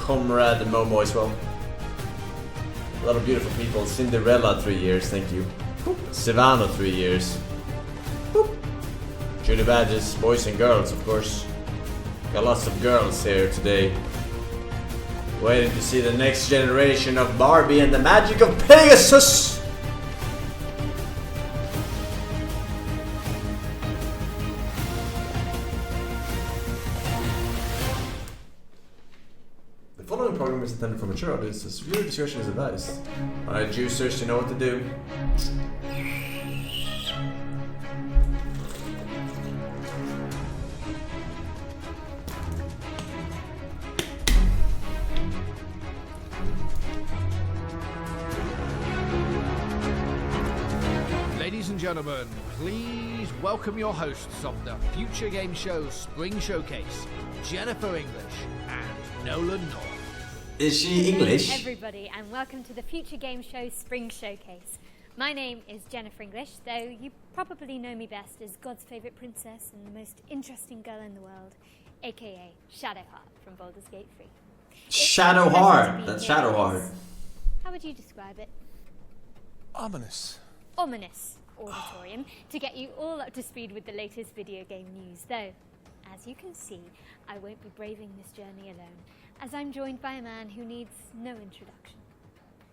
Comrade Momo as well. A lot of beautiful people. Cinderella, 3 years, thank you. Savannah, 3 years. Judy Badges, boys and girls, of course. Got lots of girls here today. Waiting to see the next generation of Barbie and the magic of Pegasus! The following program is intended for mature audiences. Viewer discretion is advised. Alright, juicers, you know what to do. Ladies and gentlemen, please welcome your hosts of the Future Game Show Spring Showcase, Jennifer English and Nolan North. Is she English? Hello everybody, and welcome to the Future Game Show Spring Showcase. My name is Jennifer English, though you probably know me best as God's favourite princess and the most interesting girl in the world, aka Shadowheart from Baldur's Gate 3. Shadowheart! That's Shadowheart. How would you describe it? Ominous. Ominous auditorium to get you all up to speed with the latest video game news, though, as you can see, I won't be braving this journey alone, as I'm joined by a man who needs no introduction.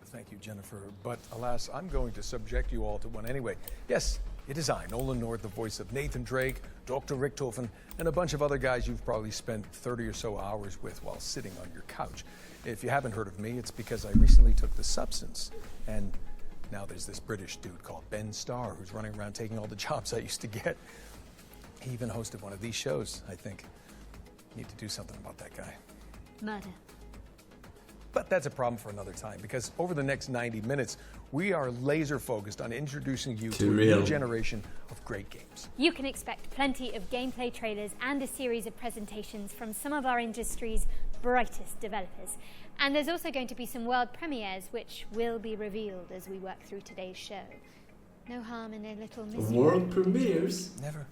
Thank you, Jennifer, but alas, I'm going to subject you all to one anyway. Yes, it is I, Nolan North, the voice of Nathan Drake, Dr. Richtofen, and a bunch of other guys you've probably spent 30 or so hours with while sitting on your couch. If you haven't heard of me, it's because I recently took the substance, and now there's this British dude called Ben Starr who's running around taking all the jobs I used to get. He even hosted one of these shows, I think. Need to do something about that guy. Murder. But that's a problem for another time, because over the next 90 minutes, we are laser focused on introducing you to a new generation of great games. You can expect plenty of gameplay trailers and a series of presentations from some of our industry's brightest developers. And there's also going to be some world premieres which will be revealed as we work through today's show. No harm in a little mystery. World premieres? Never.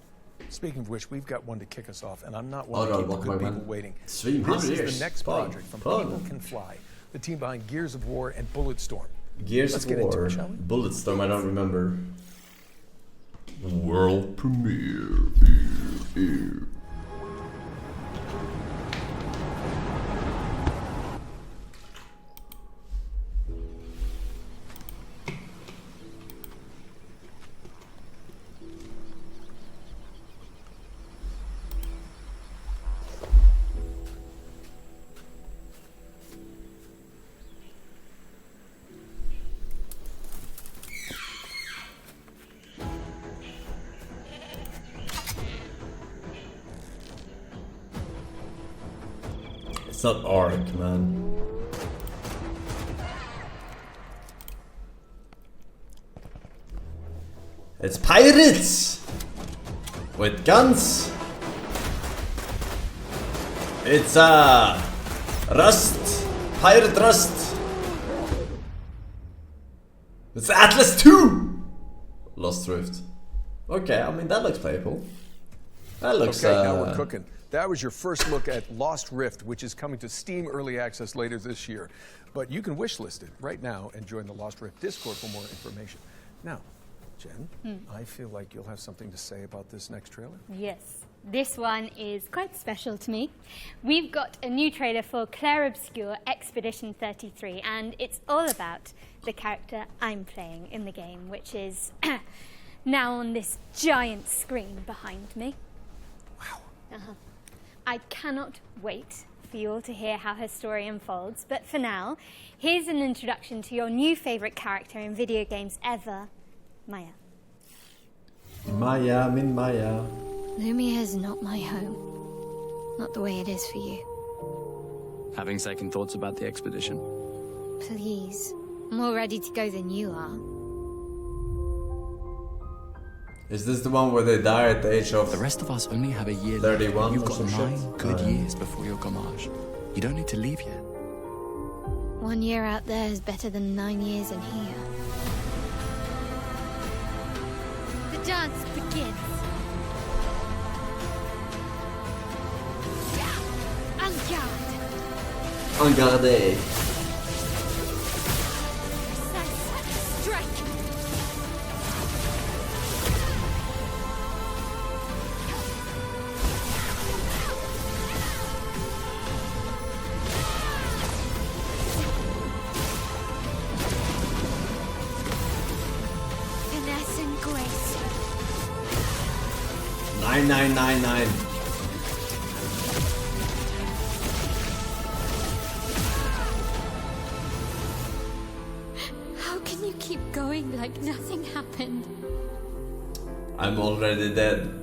Speaking of which, we've got one to kick us off, and I'm not one to keep the good people waiting. This is the next project from People Can Fly, the team behind Gears of War and Bulletstorm. Gears of War, Bulletstorm, I don't remember. World premiere. It's not Ark, man. It's pirates! With guns! It's Rust! Pirate Rust! It's Atlas 2! Lost Rift. Okay, I mean that looks playable. That looks okay, now we're cooking. That was your first look at Lost Rift, which is coming to Steam Early Access later this year. But you can wishlist it right now and join the Lost Rift Discord for more information. Now, Jen, I feel like you'll have something to say about this next trailer. Yes, this one is quite special to me. We've got a new trailer for Claire Obscure Expedition 33, and it's all about the character I'm playing in the game, which is now on this giant screen behind me. Wow. I cannot wait for you all to hear how her story unfolds, but for now, here's an introduction to your new favourite character in video games ever, Maya. Maya, min Maya. Lumia is not my home. Not the way it is for you. Having second thoughts about the expedition? Please. I'm more ready to go than you are. Is this the one where they die at the age of The rest of us only have a year 31 left. You've or got some 9 shit? good years before your gommage. You don't need to leave yet. 1 year out there is better than 9 years in here. The dance begins. En garde. Engardé. Strike! Finesse and grace. 9999. How can you keep going like nothing happened? I'm already dead.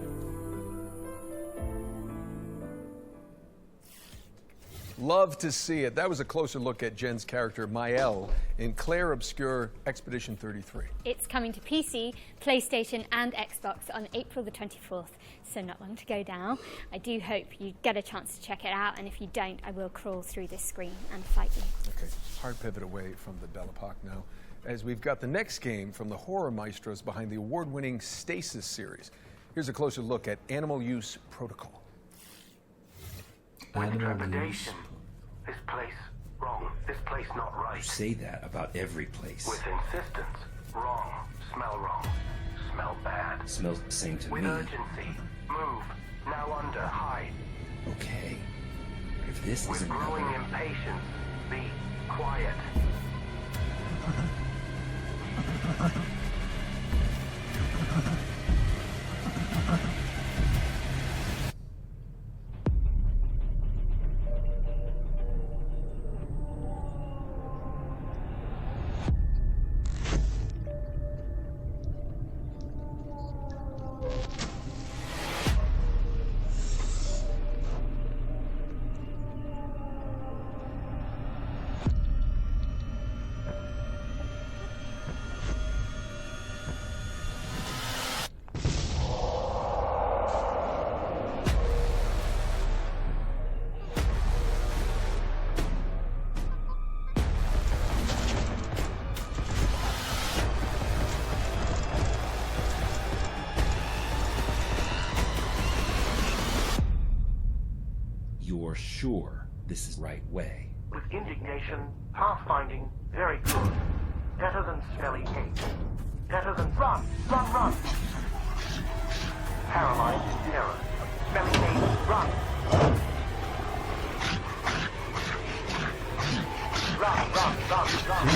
Love to see it. That was a closer look at Jen's character, Mael, in Clair Obscur Expedition 33. It's coming to PC, PlayStation, and Xbox on April the 24th, so not long to go now. I do hope you get a chance to check it out, and if you don't, I will crawl through this screen and fight you. Okay, hard pivot away from the Belle Epoque now, as we've got the next game from the horror maestros behind the award-winning Stasis series. Here's a closer look at Animal Use Protocol. With trepidation. This place wrong. This place not right. You say that about every place. With insistence. Wrong. Smell wrong. Smell bad. Smells the same to With me. urgency. Move. Now under. Hide. Okay. If this With isn't growing another... impatience. Be quiet. You're sure this is the right way? With indignation. Pathfinding. Very good. Better than smelly hate. Better than run. Run, run. Paralyzed in terror. Smelly hate. Run. Run, run, run, run.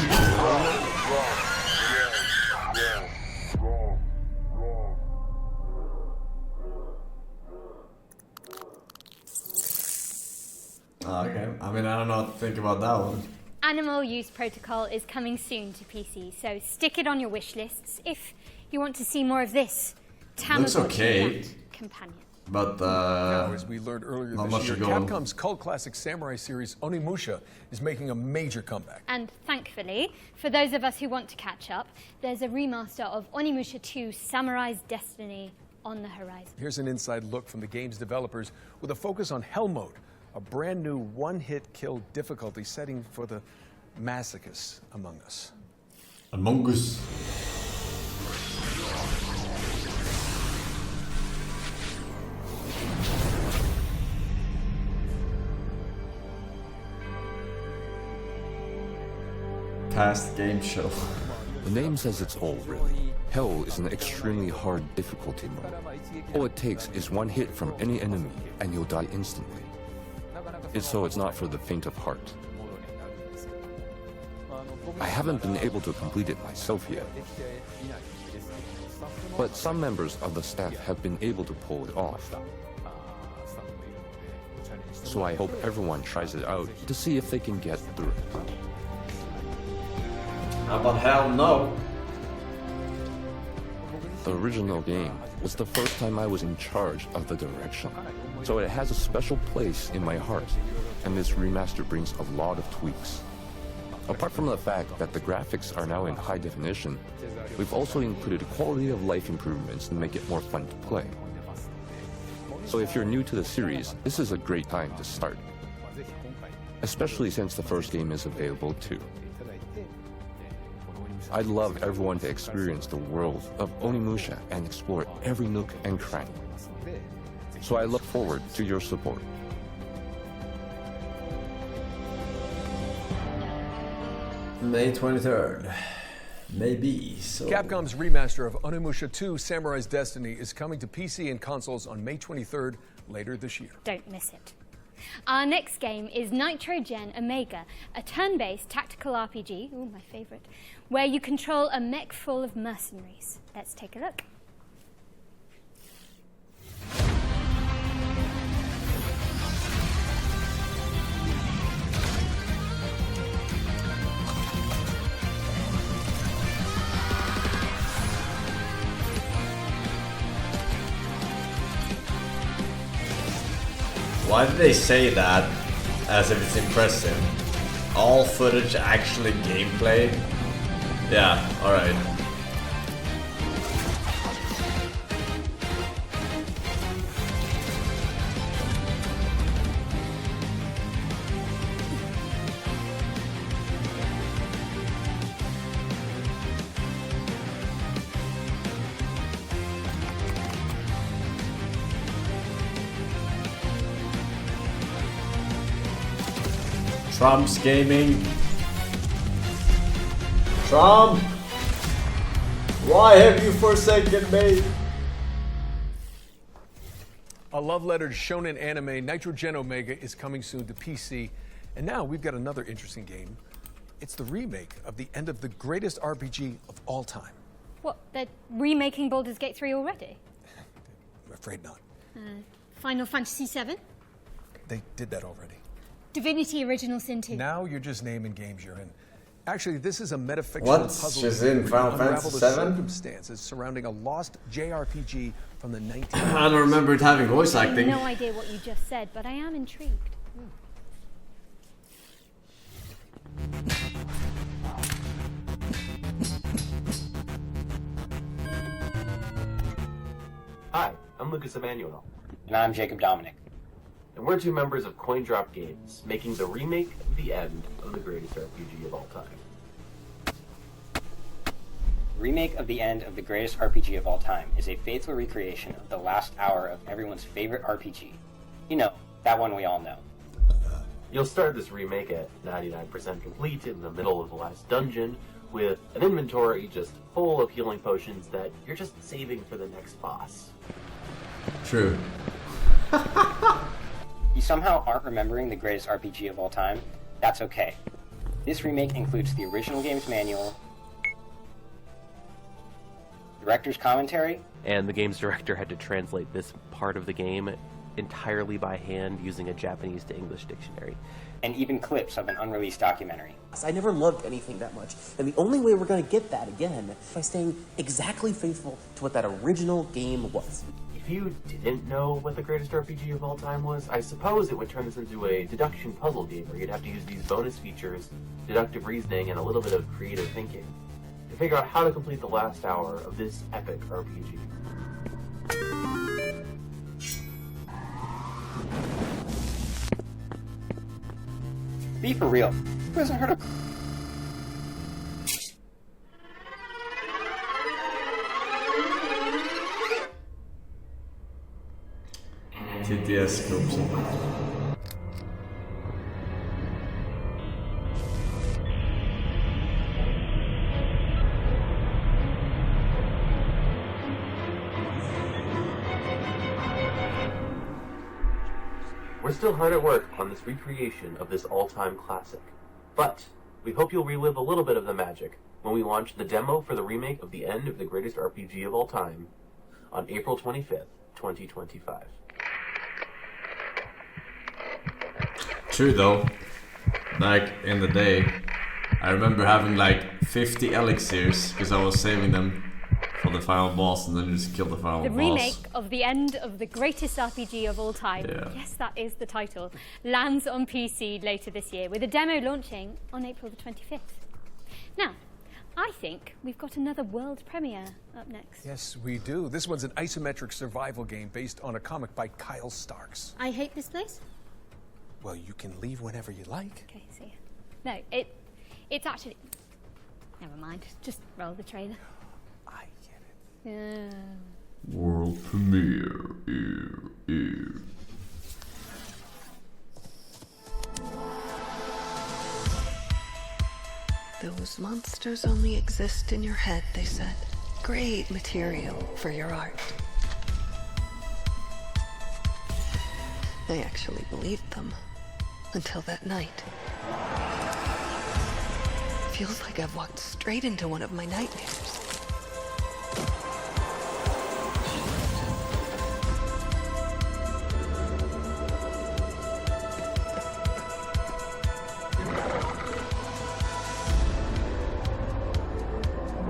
Okay, I mean, I don't know what to think about that one. Animal Use Protocol is coming soon to PC, so stick it on your wish lists if you want to see more of this Looks okay. Tamagotchi companion. But, Now, as we learned earlier not this much year, to go on. Capcom's cult classic samurai series Onimusha is making a major comeback. And thankfully, for those of us who want to catch up, there's a remaster of Onimusha 2 Samurai's Destiny on the horizon. Here's an inside look from the game's developers with a focus on Hell Mode, a brand new one-hit kill difficulty setting for the masochists among us. Among Us. Past game show. The name says it's all, really. Hell is an extremely hard difficulty mode. All it takes is one hit from any enemy, and you'll die instantly. It's not for the faint of heart. I haven't been able to complete it myself yet. But some members of the staff have been able to pull it off. So I hope everyone tries it out to see if they can get through it. How about hell no? The original game was the first time I was in charge of the direction, so it has a special place in my heart, and this remaster brings a lot of tweaks. Apart from the fact that the graphics are now in high definition, we've also included quality of life improvements to make it more fun to play. So if you're new to the series, this is a great time to start, especially since the first game is available too. I'd love everyone to experience the world of Onimusha and explore every nook and cranny. So I look forward to your support. May 23rd. Maybe. So. Capcom's remaster of Onimusha 2 Samurai's Destiny is coming to PC and consoles on May 23rd later this year. Don't miss it. Our next game is Nitro Gen Omega, a turn-based tactical RPG, ooh, my favourite, where you control a mech full of mercenaries. Let's take a look. Why did they say that as if it's impressive? All footage actually gameplay? Yeah, alright. Trump's gaming. Trump! Why have you forsaken me? A love letter to shonen anime, Nitro Gen Omega is coming soon to PC. And now we've got another interesting game. It's the remake of the end of the greatest RPG of all time. What, they're remaking Baldur's Gate 3 already? I'm afraid not. Final Fantasy VII? They did that already. Divinity Original Sin 2? Now you're just naming games you're in. Actually, this is a metafictional What's puzzle she's game in where Final you unravel Fantasy the VII? circumstances surrounding a lost JRPG from the 1990s. I don't remember it having voice I have acting. no idea what you just said, but I am intrigued. Hi, I'm Lucas Emmanuel, And I'm Jacob Dominic. and we're two members of CoinDrop Games, making the remake of the end of the greatest RPG of all time. Remake of the end of the greatest RPG of all time is a faithful recreation of the last hour of everyone's favorite RPG. You know, that one we all know. You'll start this remake at 99% complete in the middle of the last dungeon, with an inventory just full of healing potions that you're just saving for the next boss. True. You somehow aren't remembering the greatest RPG of all time? That's okay. This remake includes the original game's manual, director's commentary, and the game's director had to translate this part of the game entirely by hand using a Japanese to English dictionary. and even clips of an unreleased documentary. I never loved anything that much, and the only way we're going to get that again is by staying exactly faithful to what that original game was. If you didn't know what the greatest RPG of all time was, I suppose it would turn this into a deduction puzzle game where you'd have to use these bonus features, deductive reasoning, and a little bit of creative thinking to figure out how to complete the last hour of this epic RPG. Be for real. Who hasn't heard of... TTS scopes. We're still hard at work on this recreation of this all-time classic, but we hope you'll relive a little bit of the magic when we launch the demo for the remake of the end of the greatest RPG of all time on April 25th, 2025. True though, back in the day, I remember having like 50 elixirs because I was saving them for the final boss and then just kill the final The boss. remake of the end of the greatest RPG of all time, Yeah. yes, that is the title, lands on PC later this year with a demo launching on April the 25th. Now, I think we've got another world premiere up next. Yes, we do. This one's an isometric survival game based on a comic by Kyle Starks. I hate this place. Well, you can leave whenever you like. Okay, see ya. No, it's actually... Never mind, just roll the trailer. I get it. Yeah. World premiere. Those monsters only exist in your head, they said. Great material for your art. I actually believed them. Until that night. Feels like I've walked straight into one of my nightmares.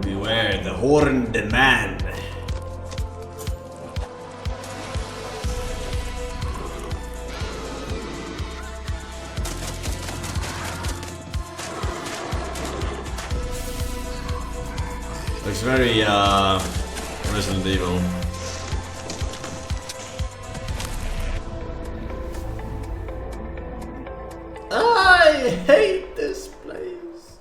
Beware the horned man. Looks very Resident Evil. I hate this place.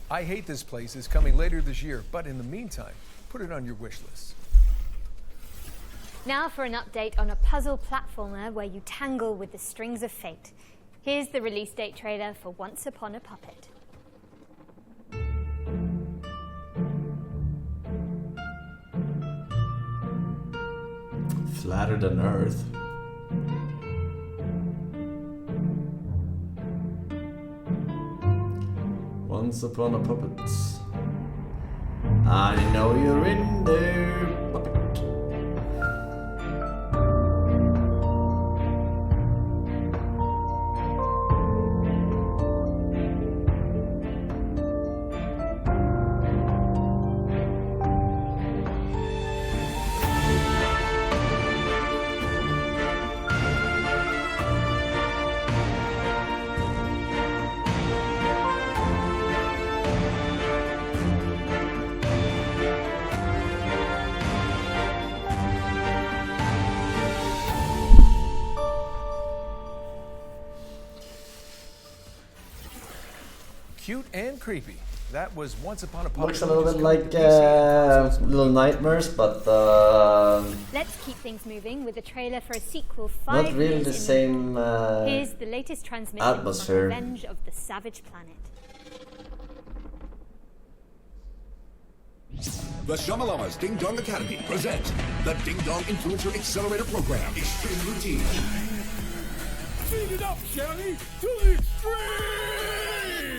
I Hate This Place is coming later this year, but in the meantime, put it on your wish list. Now for an update on a puzzle platformer where you tangle with the strings of fate. Here's the release date trailer for Once Upon a Puppet. Flatter than Earth. Once upon a puppet. I know you're in there, puppet. Cute and creepy. That was Once Upon a Puppet. Looks a little bit like Little Nightmares, but Let's keep things moving with a trailer for a sequel. not really the same Here's the latest transmission atmosphere. from Revenge of the Savage Planet. The Shamalama's Ding Dong Academy presents the Ding Dong Influencer Accelerator Program, Extreme Routine. Speed it up, Shelly, to the extreme!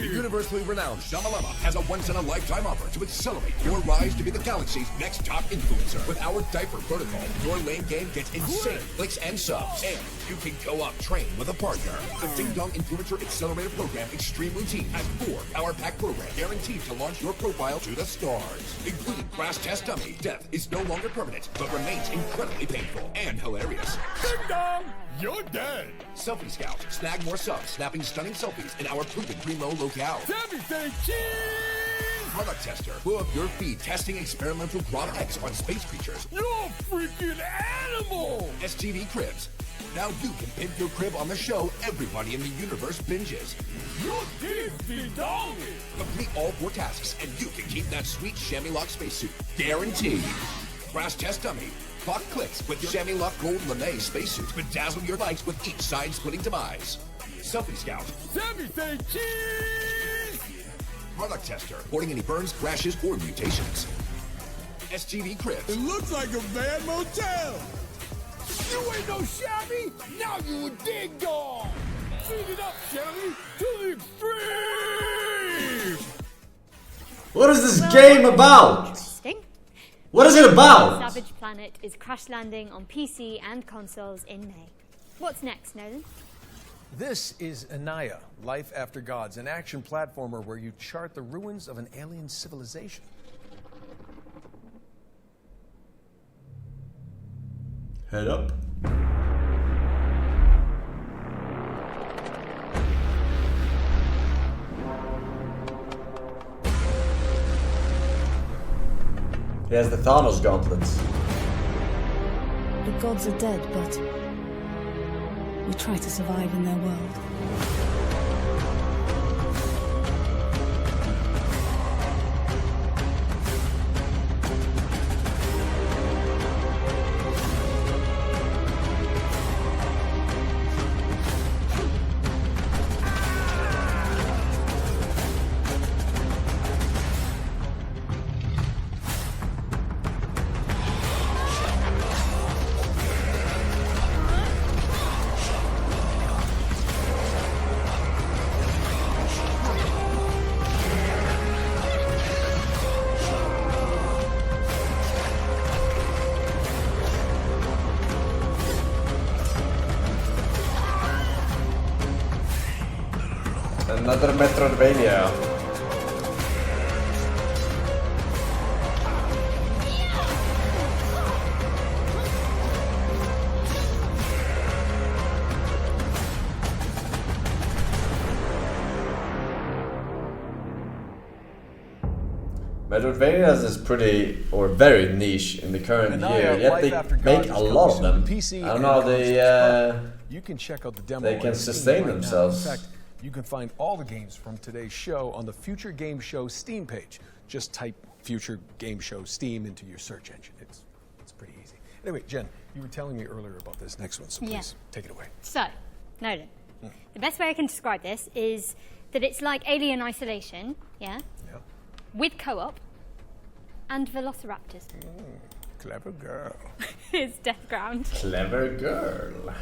The universally renowned Shamalama has a once-in-a-lifetime offer to accelerate your rise to be the galaxy's next top influencer. With our diaper protocol, your lane game gets insane clicks and subs, and you can go up train with a partner. The Ding Dong Influencer Accelerator Program Extreme Routine has 4 power-packed programs guaranteed to launch your profile to the stars, including Crash Test Dummy. Death is no longer permanent, but remains incredibly painful and hilarious. Ding Dong! You're dead! Selfie Scout. Snag more subs, snapping stunning selfies in our proven primo locale. Everything cheese! Product Tester. Blow up your feed testing experimental Grot X on space creatures. You're a freaking animal! STV Cribs. Now you can pimp your crib on the show everybody in the universe binges. You're Ding Dong! Complete all 4 tasks and you can keep that sweet chamois lock spacesuit. Guaranteed. Crash Test Dummy. Clock clicks with your chamois lock gold lame spacesuit. Bedazzle your likes with each side-splitting demise. Selfie Scout. Everything cheese! Product Tester. Reporting any burns, crashes, or mutations. STV Cribs. It looks like a bad motel! You ain't no shabby! Now you a Ding Dong! Speed it up, Shelly, to the extreme! What is this game about? Interesting. What is it about? Savage Planet is crash landing on PC and consoles in May. What's next, Nolan? This is Anaya, Life After Gods, an action platformer where you chart the ruins of an alien civilization. Head up. He has the Thanos gauntlets. The gods are dead, but we try to survive in their world. Another Metroidvania. Metroidvanias is pretty, or very niche in the current year, yet they make a lot of them. I don't know how they, you can check out the demo they can sustain themselves. In fact, you can find all the games from today's show on the Future Game Show Steam page. Just type Future Game Show Steam into your search engine. It's pretty easy. Anyway, Jen, you were telling me earlier about this next one, so please take it away. So, Nolan, the best way I can describe this is that it's like Alien Isolation, with co-op and velociraptors. Clever girl. It's Deathground. Clever girl.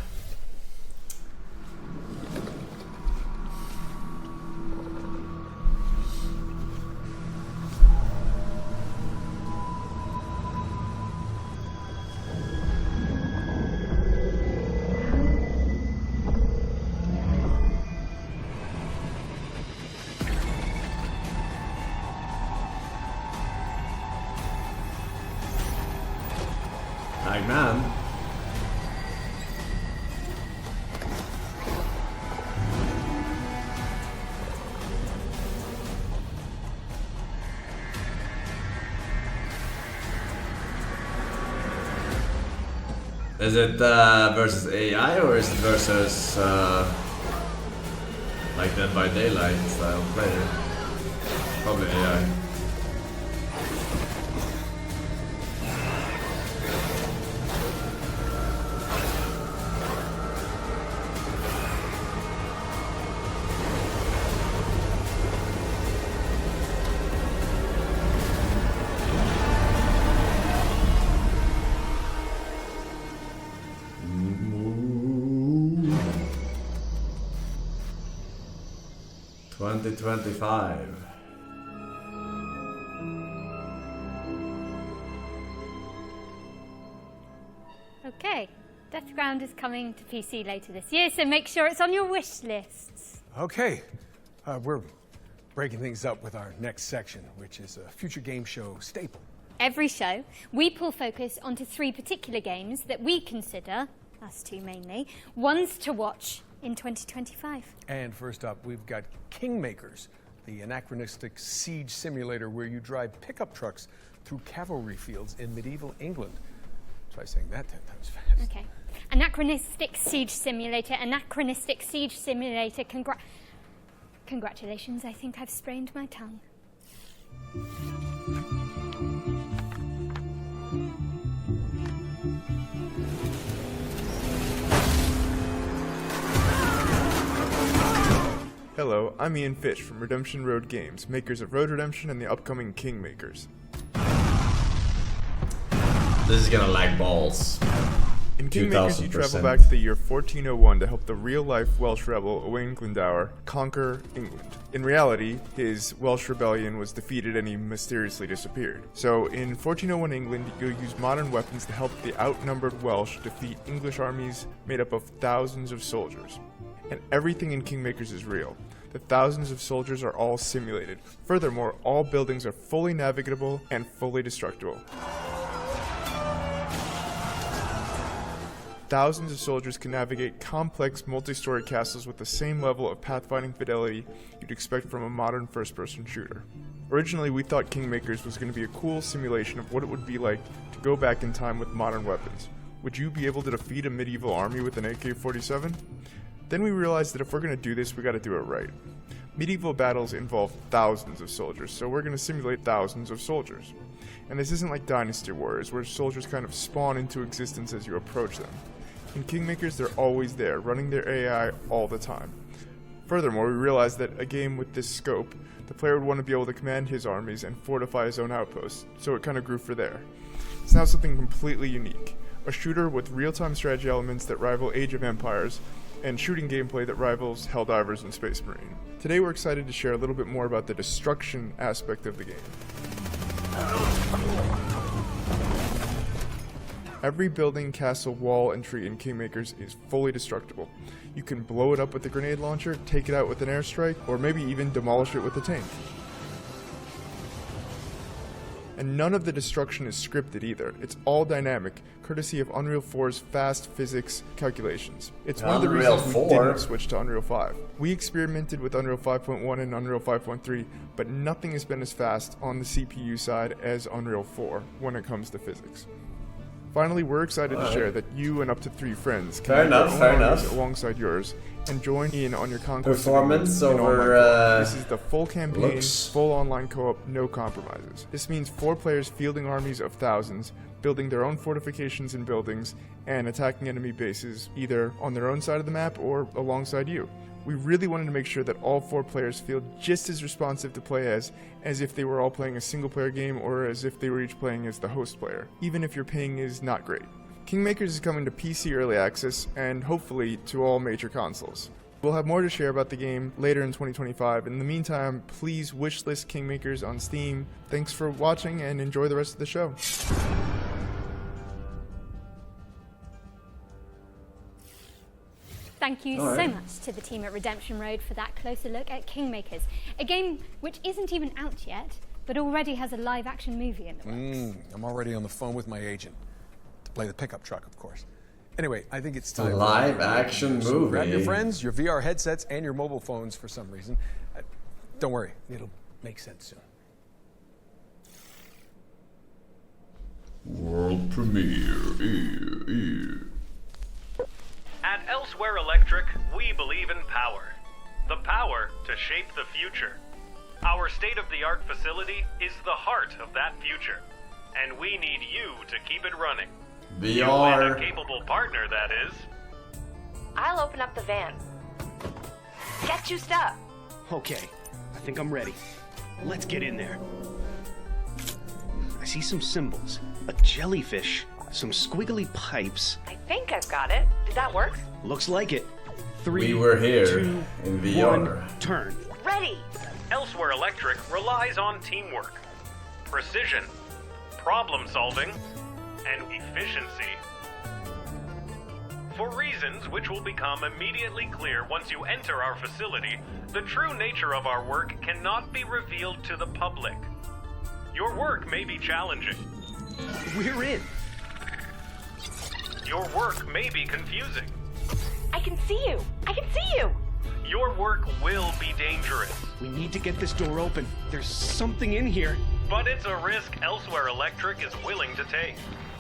Man. Is it versus AI or is it versus like Dead by Daylight style player? Probably AI. $20.25. Okay, Deathground is coming to PC later this year, so make sure it's on your wish lists. Okay, we're breaking things up with our next section, which is a Future Game Show staple. Every show, we pull focus onto 3 particular games that we consider, us two mainly, ones to watch in 2025. And first up, we've got Kingmakers, the anachronistic siege simulator where you drive pickup trucks through cavalry fields in medieval England. Try saying that 10 times fast. Okay. Anachronistic siege simulator, congratulations, I think I've sprained my tongue. Hello, I'm Ian Fish from Redemption Road Games, makers of Road Redemption and the upcoming Kingmakers. This is gonna lag balls. In Kingmakers, you travel back to the year 1401 to help the real-life Welsh rebel Owain Glendower conquer England. In reality, his Welsh rebellion was defeated and he mysteriously disappeared. So, in 1401 England, you'll use modern weapons to help the outnumbered Welsh defeat English armies made up of thousands of soldiers. And everything in Kingmakers is real. The thousands of soldiers are all simulated. Furthermore, all buildings are fully navigable and fully destructible. Thousands of soldiers can navigate complex multi-story castles with the same level of pathfinding fidelity you'd expect from a modern first-person shooter. Originally, we thought Kingmakers was going to be a cool simulation of what it would be like to go back in time with modern weapons. Would you be able to defeat a medieval army with an AK-47? Then we realized that if we're going to do this, we got to do it right. Medieval battles involve thousands of soldiers, so we're going to simulate thousands of soldiers. And this isn't like Dynasty Warriors, where soldiers kind of spawn into existence as you approach them. In Kingmakers, they're always there, running their AI all the time. Furthermore, we realized that a game with this scope, the player would want to be able to command his armies and fortify his own outposts, so it kind of grew for there. It's now something completely unique. A shooter with real-time strategy elements that rival Age of Empires, and shooting gameplay that rivals Helldivers and Space Marine. Today we're excited to share a little bit more about the destruction aspect of the game. Every building, castle, wall, and tree in Kingmakers is fully destructible. You can blow it up with a grenade launcher, take it out with an airstrike, or maybe even demolish it with a tank. And none of the destruction is scripted either. It's all dynamic, courtesy of Unreal 4's fast physics calculations. It's one of the reasons we didn't switch to Unreal 5. We experimented with Unreal 5.1 and Unreal 5.3, but nothing has been as fast on the CPU side as Unreal 4 when it comes to physics. Finally, we're excited to share that you and up to 3 friends can make their own armies alongside yours and join in on your conquest. Performance over this is the full campaign, full online co-op, no compromises. This means 4 players fielding armies of thousands, building their own fortifications and buildings, and attacking enemy bases either on their own side of the map or alongside you. We really wanted to make sure that all 4 players feel just as responsive to play as if they were all playing a single player game or as if they were each playing as the host player, even if your ping is not great. Kingmakers is coming to PC Early Access and hopefully to all major consoles. We'll have more to share about the game later in 2025. In the meantime, please wishlist Kingmakers on Steam. Thanks for watching and enjoy the rest of the show. Thank you so much to the team at Redemption Road for that closer look at Kingmakers, a game which isn't even out yet, but already has a live-action movie in the works. I'm already on the phone with my agent to play the pickup truck, of course. Anyway, I think it's time. Live-action movie. So grab your friends, your VR headsets, and your mobile phones for some reason. Don't worry, it'll make sense soon. World premiere. At Elsewhere Electric, we believe in power. The power to shape the future. Our state-of-the-art facility is the heart of that future, and we need you to keep it running. You and a capable partner, that is. I'll open up the van. Get juiced up. Okay, I think I'm ready. Let's get in there. I see some symbols, a jellyfish, some squiggly pipes. I think I've got it. Did that work? Looks like it. 3, we were here 2, in VR. 1, turn. Ready. Elsewhere Electric relies on teamwork, precision, problem solving, and efficiency. For reasons which will become immediately clear once you enter our facility, the true nature of our work cannot be revealed to the public. Your work may be challenging. We're in. Your work may be confusing. I can see you. I can see you. Your work will be dangerous. We need to get this door open. There's something in here. But it's a risk Elsewhere Electric is willing to take.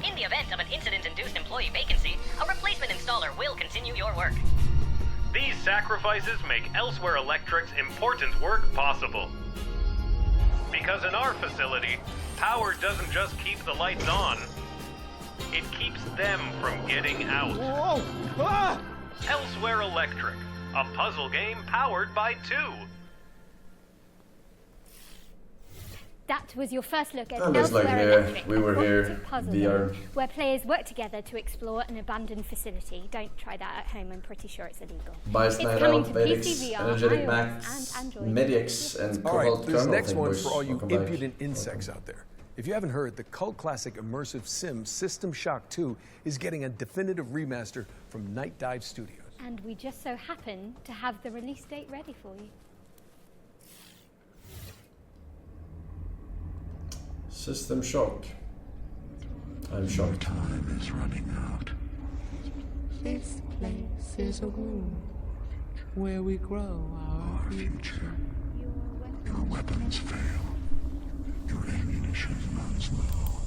In the event of an incident-induced employee vacancy, a replacement installer will continue your work. These sacrifices make Elsewhere Electric's important work possible. Because in our facility, power doesn't just keep the lights on, it keeps them from getting out. Whoa! Ah! Elsewhere Electric, a puzzle game powered by 2. That was your first look at Elsewhere Electric, we were here, a puzzle VR. game where players work together to explore an abandoned facility. Don't try that at home, I'm pretty sure it's illegal. Bias It's Night coming Out, to Vedix, PC, VR, Energetic iOS, Max, and Android. Medix, and All right, Cobalt this Kernel next thing, one's boys. for all you Welcome back. impudent insects out there. If you haven't heard, the cult classic immersive sim System Shock 2 is getting a definitive remaster from Night Dive Studios. And we just so happen to have the release date ready for you. System Shock. I'm shocked. Time is running out. This place is a womb where we grow our future. Your weapons fail. Your ammunition runs low.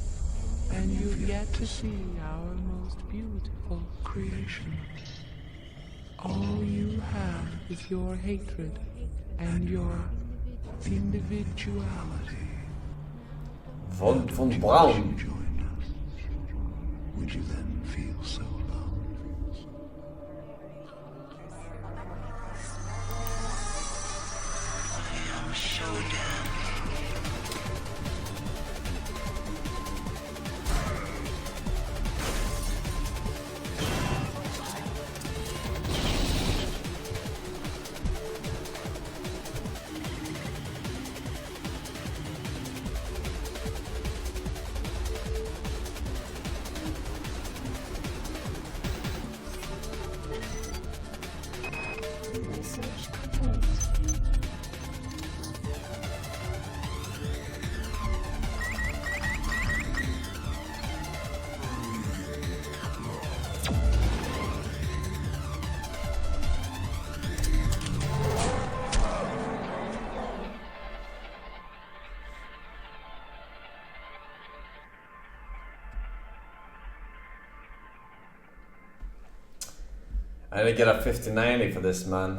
And you've yet to see our most beautiful creation. All you have is your hatred and your individuality. Von Braun. Would you then feel so alone? I am so damned. I didn't get a 5090 for this, man.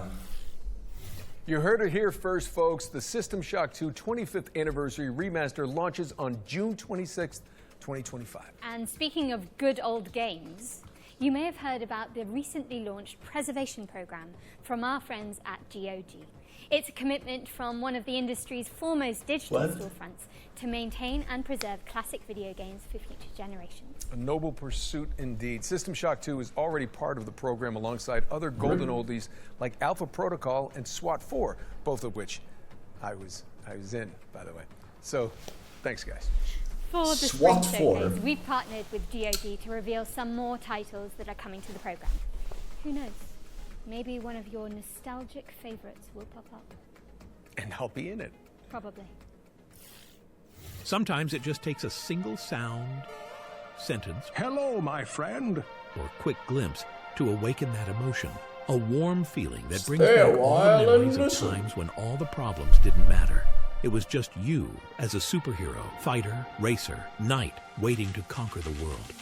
You heard it here first, folks. The System Shock 2 25th Anniversary Remaster launches on June 26th, 2025. And speaking of good old games, you may have heard about the recently launched preservation program from our friends at GOG. It's a commitment from one of the industry's foremost digital storefronts to maintain and preserve classic video games for future generations. A noble pursuit indeed. System Shock 2 is already part of the program alongside other golden oldies like Alpha Protocol and SWAT 4, both of which I was in, by the way. So, thanks, guys. For the Spring Showcase, we've partnered with GOG to reveal some more titles that are coming to the program. Who knows? Maybe one of your nostalgic favorites will pop up. And I'll be in it. Probably. Sometimes it just takes a single sound, sentence, hello, my friend, or quick glimpse to awaken that emotion. A warm feeling that brings back all the memories of times when all the problems didn't matter. It was just you as a superhero, fighter, racer, knight, waiting to conquer the world.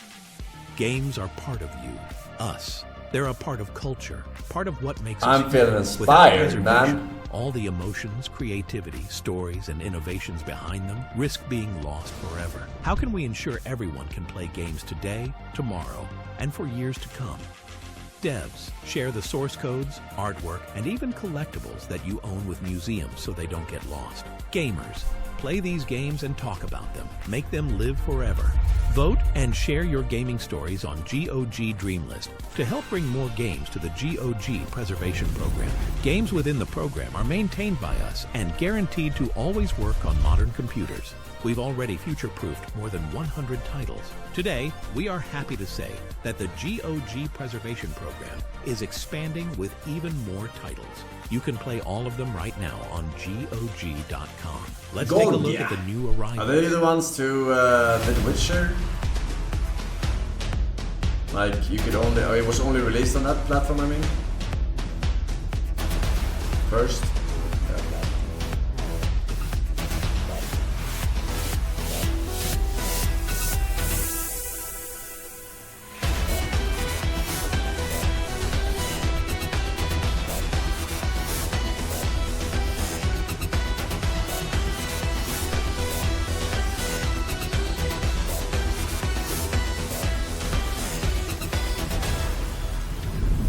Games are part of you, us. They're a part of culture, part of what makes us I'm feeling inspired, man. All the emotions, creativity, stories, and innovations behind them risk being lost forever. How can we ensure everyone can play games today, tomorrow, and for years to come? Devs, share the source codes, artwork, and even collectibles that you own with museums so they don't get lost. Gamers, play these games and talk about them. Make them live forever. Vote and share your gaming stories on GOG Dreamlist to help bring more games to the GOG Preservation Program. Games within the program are maintained by us and guaranteed to always work on modern computers. We've already future-proofed more than 100 titles. Today, we are happy to say that the GOG Preservation Program is expanding with even more titles. You can play all of them right now on GOG.com. Let's take a look at the new arrivals. Are they the ones to The Witcher? Like, you could only... Oh, it was only released on that platform, I mean? First?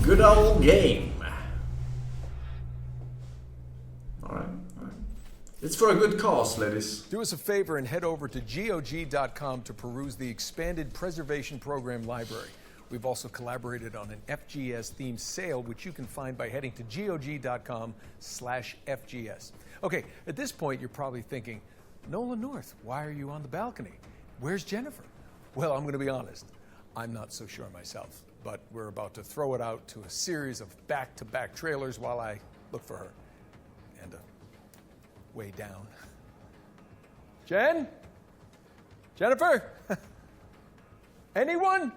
Good old game. Alright. It's for a good cause, ladies. Do us a favor and head over to GOG.com to peruse the expanded Preservation Program library. We've also collaborated on an FGS-themed sale, which you can find by heading to GOG.com/FGS. Okay, at this point, you're probably thinking, Nolan North, why are you on the balcony? Where's Jennifer? Well, I'm going to be honest. I'm not so sure myself. But we're about to throw it out to a series of back-to-back trailers while I look for her. And way down. Jen? Jennifer? Anyone?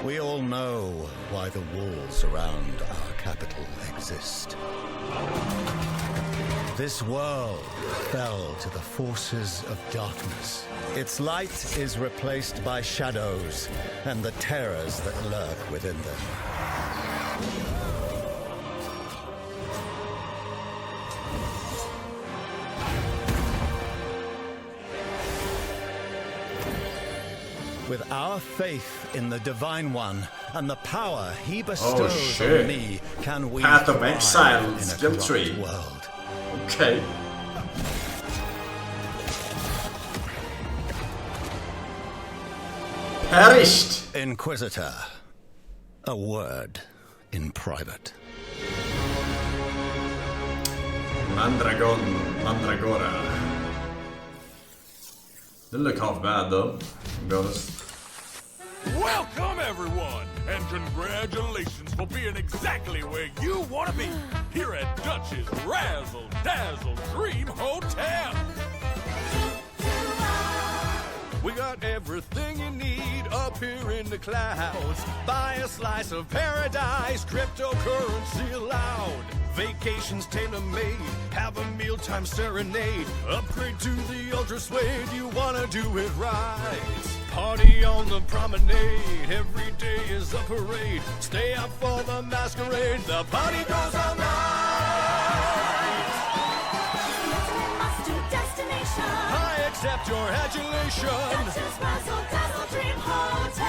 We all know why the walls around our capital exist. This world fell to the forces of darkness. Its light is replaced by shadows and the terrors that lurk within them. With our faith in the Divine One and the power he bestows on me, can we Path of thrive Exile, in a skill corrupt tree. world. Okay. Perished. Inquisitor, a word in private. Mandragora. Didn't look half bad though, to be honest. Welcome, everyone, and congratulations for being exactly where you want to be, here at Dutch's Razzle Dazzle Dream Hotel. We got everything you need up here in the clouds. Buy a slice of paradise, cryptocurrency allowed. Vacations tailor-made, have a mealtime serenade. Upgrade to the Ultra Suede, you wanna do it right. Party on the promenade, every day is a parade. Stay up for the masquerade, the party goes all night. I accept your adulation. Duchess Razzle Dazzle Dream Hotel.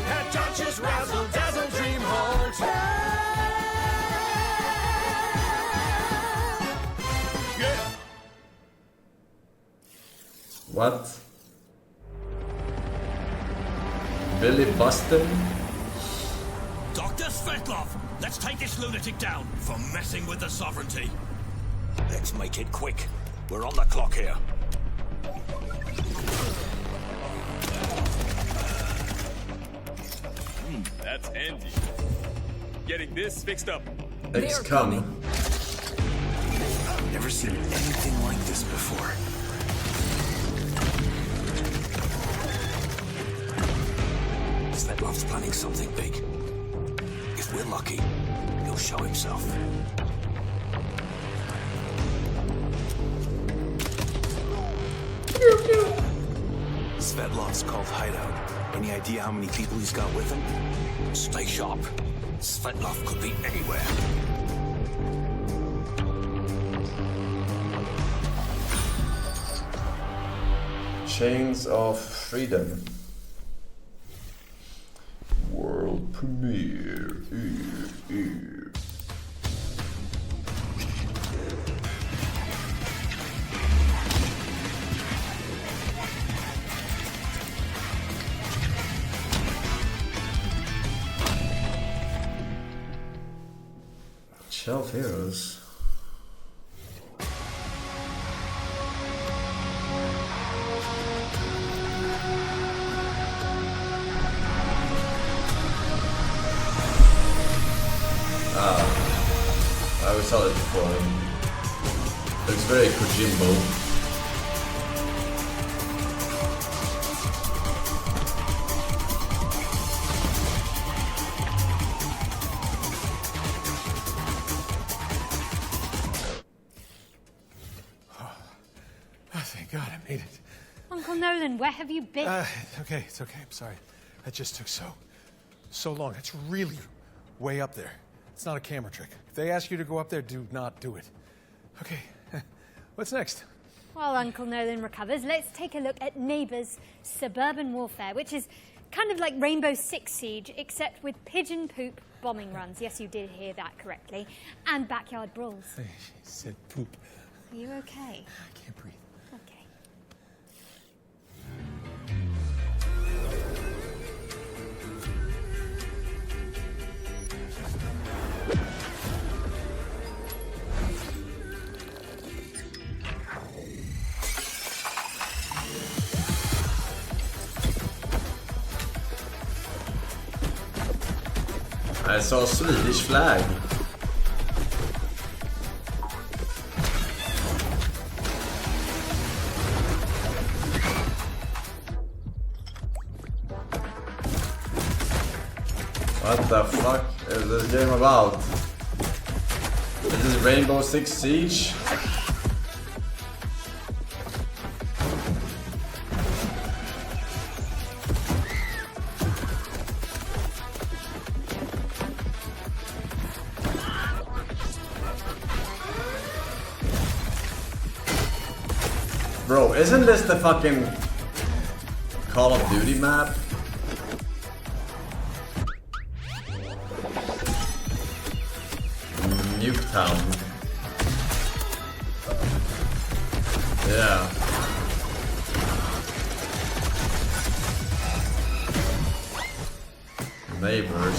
At Duchess Razzle Dazzle Dream Hotel. Yeah. What? Billy Buster? Dr. Svetlov, let's take this lunatic down for messing with the sovereignty. Let's make it quick. We're on the clock here. That's handy. Getting this fixed up. XCOM. I've never seen anything like this before. Svetlov's planning something big. If we're lucky, he'll show himself. Svetlov's called hideout. Any idea how many people he's got with him? Stay sharp. Svetlov could be anywhere. Chains of Freedom. World premiere. Shelf Heroes. I saw it before. Looks very Kojimbo. Thank God I made it. Uncle Nolan, where have you been? Okay, it's okay. I'm sorry. That just took so long. It's really way up there. It's not a camera trick. If they ask you to go up there, do not do it. Okay, what's next? While Uncle Nolan recovers, let's take a look at Neighbours Suburban Warfare, which is kind of like Rainbow Six Siege, except with pigeon poop bombing runs. Yes, you did hear that correctly. And backyard brawls. She said poop. Are you okay? I can't breathe. Okay. I saw a Swedish flag. What the fuck is this game about? Is this Rainbow Six Siege? Bro, isn't this the fucking Call of Duty map? Nuketown. Yeah. Neighbors.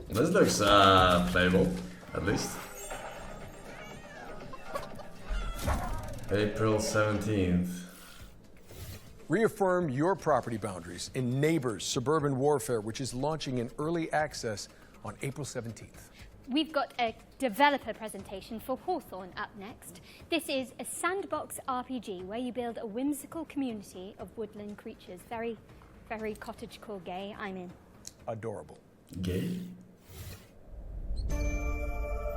This looks playable, at least. April 17th. Reaffirm your property boundaries in Neighbors Suburban Warfare, which is launching in early access on April 17th. we've got a developer presentation for Hawthorne up next. This is a sandbox RPG where you build a whimsical community of woodland creatures. Very, very cottagecore gay. I'm in. Adorable. Gay?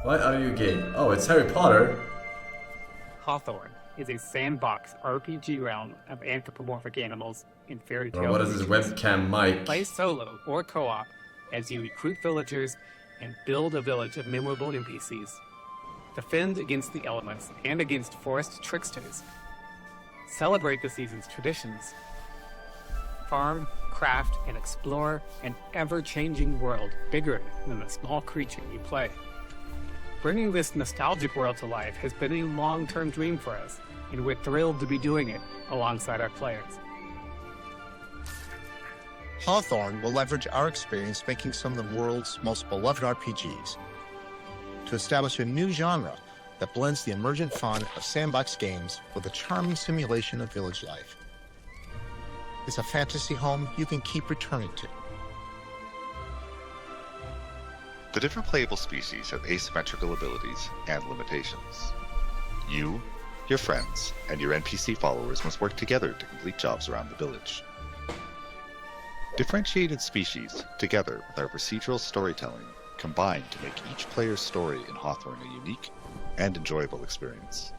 Why are you gay? Oh, it's Harry Potter. Hawthorne is a sandbox RPG realm of anthropomorphic animals in fairy tale. Or what is this webcam mic? Play solo or co-op as you recruit villagers and build a village of memorable NPCs. Defend against the elements and against forest tricksters. Celebrate the season's traditions. Farm, craft, and explore an ever-changing world bigger than the small creature you play. Bringing this nostalgic world to life has been a long-term dream for us, and we're thrilled to be doing it alongside our players. Hawthorne will leverage our experience making some of the world's most beloved RPGs to establish a new genre that blends the emergent fun of sandbox games with a charming simulation of village life. It's a fantasy home you can keep returning to. The different playable species have asymmetrical abilities and limitations. You, your friends, and your NPC followers must work together to complete jobs around the village. Differentiated species, together with our procedural storytelling, combine to make each player's story in Hawthorne a unique and enjoyable experience.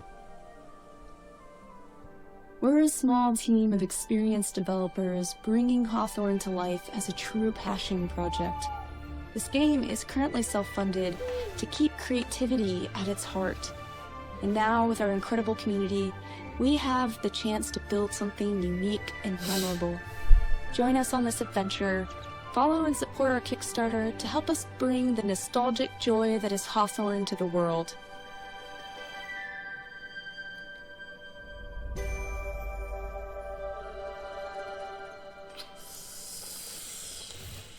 We're a small team of experienced developers bringing Hawthorne to life as a true passion project. This game is currently self-funded to keep creativity at its heart. And now, with our incredible community, we have the chance to build something unique and memorable. Join us on this adventure. Follow and support our Kickstarter to help us bring the nostalgic joy that is Hawthorne to the world.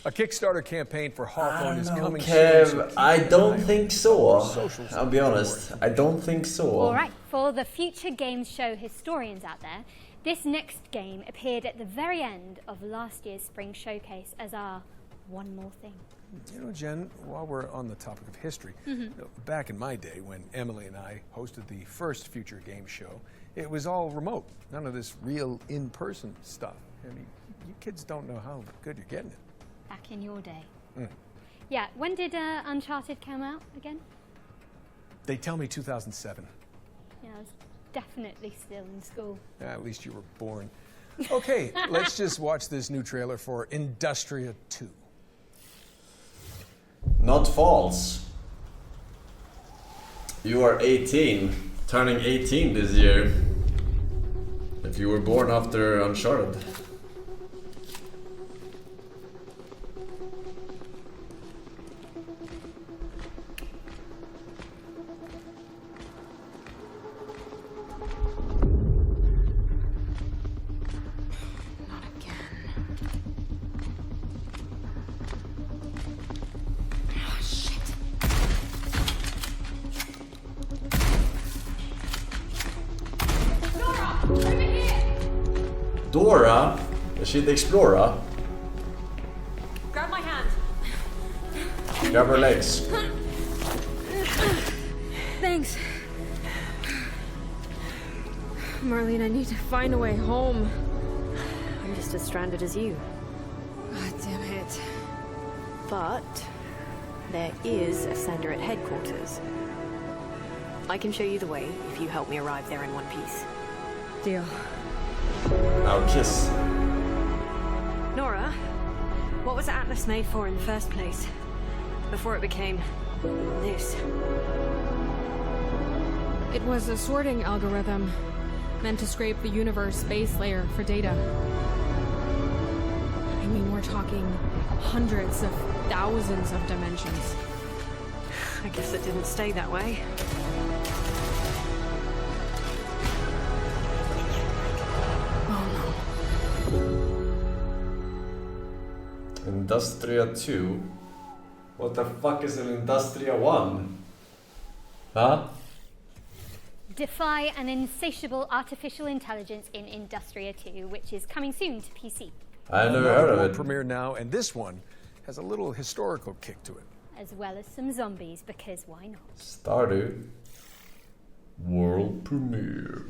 A Kickstarter campaign for Hawthorne is coming Kev, soon. I don't think so. I'll be honest, I don't think so. All right, for the future games show historians out there, this next game appeared at the very end of last year's spring showcase as our one more thing. You know, Jen, while we're on the topic of history, back in my day when Emily and I hosted the first Future Games show, it was all remote. None of this real in-person stuff. I mean, you kids don't know how good you're getting it. Back in your day. Yeah, when did Uncharted come out again? They tell me 2007. Yeah, I was definitely still in school. At least you were born. Okay, let's just watch this new trailer for Industria 2. Not false. You are 18, turning 18 this year. If you were born after Uncharted. Dora? Is she the explorer? Grab my hand. Grab her legs. Thanks. Marlene, I need to find a way home. I'm just as stranded as you. God damn it. But there is a sender at headquarters. I can show you the way if you help me arrive there in one piece. Deal. Our kiss. Nora, what was Atlas made for in the first place? Before it became this? It was a sorting algorithm meant to scrape the universe base layer for data. I mean, we're talking hundreds of thousands of dimensions. I guess it didn't stay that way. Industria 2? What the fuck is an Industria 1? Huh? Defy an insatiable artificial intelligence in Industria 2, which is coming soon to PC. I never heard of it. Premiere now, and this one has a little historical kick to it. as well as some zombies, because why not? Stardew World Premiere.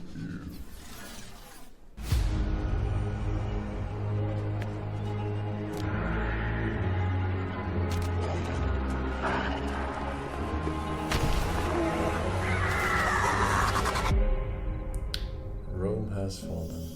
Rome has fallen.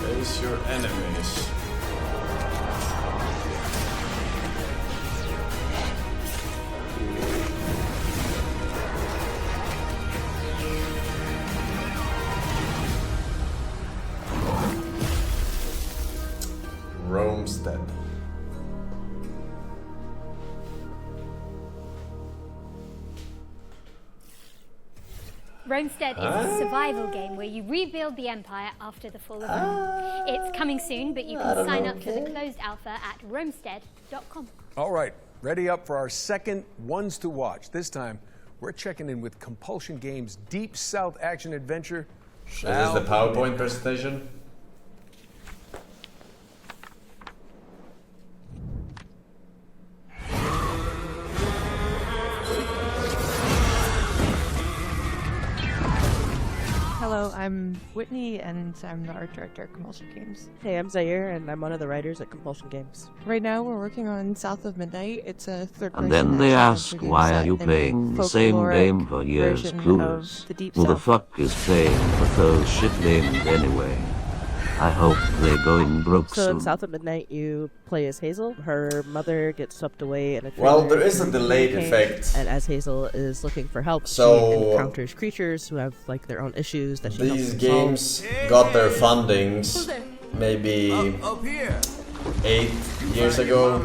Face your enemies. Rome's dead. Romestead is a survival game where you rebuild the empire after the fall of Rome. It's coming soon, but you can sign up to the closed alpha at romestead.com. All right, ready up for our second Ones to Watch. This time, we're checking in with Compulsion Games' Deep South action adventure. Is this the PowerPoint presentation? Hello, I'm Whitney, and I'm the art director at Compulsion Games. Hey, I'm Zaire, and I'm one of the writers at Compulsion Games. Right now, we're working on South of Midnight. It's a third-person And then they action ask, adventure why game are you set in playing the same folkloric game for years, version clueless? of the Deep Who the South. fuck is playing with those shit names anyway? I hope they're going broke So in soon. South of Midnight, you play as Hazel. Her mother gets swept away in a Well, trailer there is a during delayed hurricane, effect. And as Hazel is looking for help, So, she encounters creatures who have like their own issues that she helps These them games solve. got their fundings maybe 8 years ago.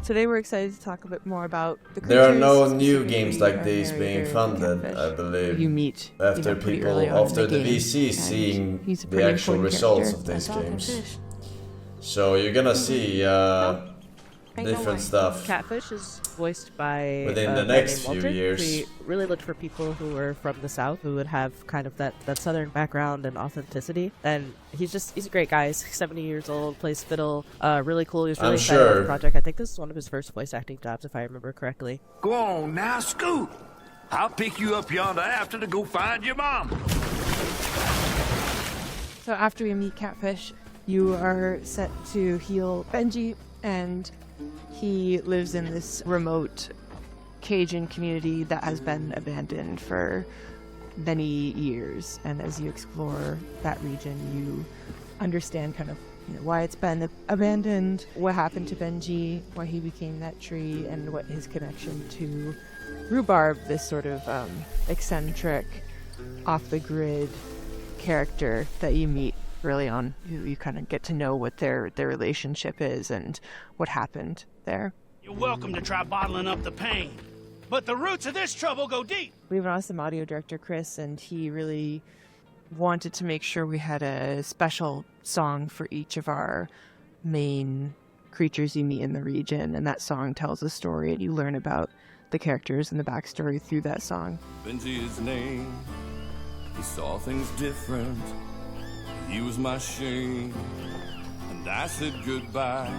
Today we're excited to talk a bit more about the There are creatures, no new specifically games like our these being narrator, funded, Catfish, I believe. you meet, after pretty people, early on in after the game, VC and seeing he's a the pretty actual important results character. of these That's all games. Catfish. So you're gonna see different stuff Catfish is voiced by within a the guy next named few Walter. years. We really looked for people who were from the South, who would have kind of that southern background and authenticity. And he's a great guy. He's 70 years old, plays fiddle, really cool. He was really I'm excited about sure. the project. I think this is one of his first voice acting jobs, if I remember correctly. Go on now, Scoot. I'll pick you up yonder after to go find your mom. So after we meet Catfish, you are set to heal Benji, and he lives in this remote Cajun community that has been abandoned for many years. And as you explore that region, you understand kind of why it's been abandoned, what happened to Benji, why he became that tree, and what his connection to Rhubarb, this sort of eccentric, off-the-grid character that you meet early on. You kind of get to know what their relationship is and what happened there. You're welcome to try bottling up the pain, but the roots of this trouble go deep. We have an awesome audio director, Chris, and he really wanted to make sure we had a special song for each of our main creatures you meet in the region, and that song tells a story, and you learn about the characters and the backstory through that song. Benji his name, he saw things different, he was my shame, and I said goodbye,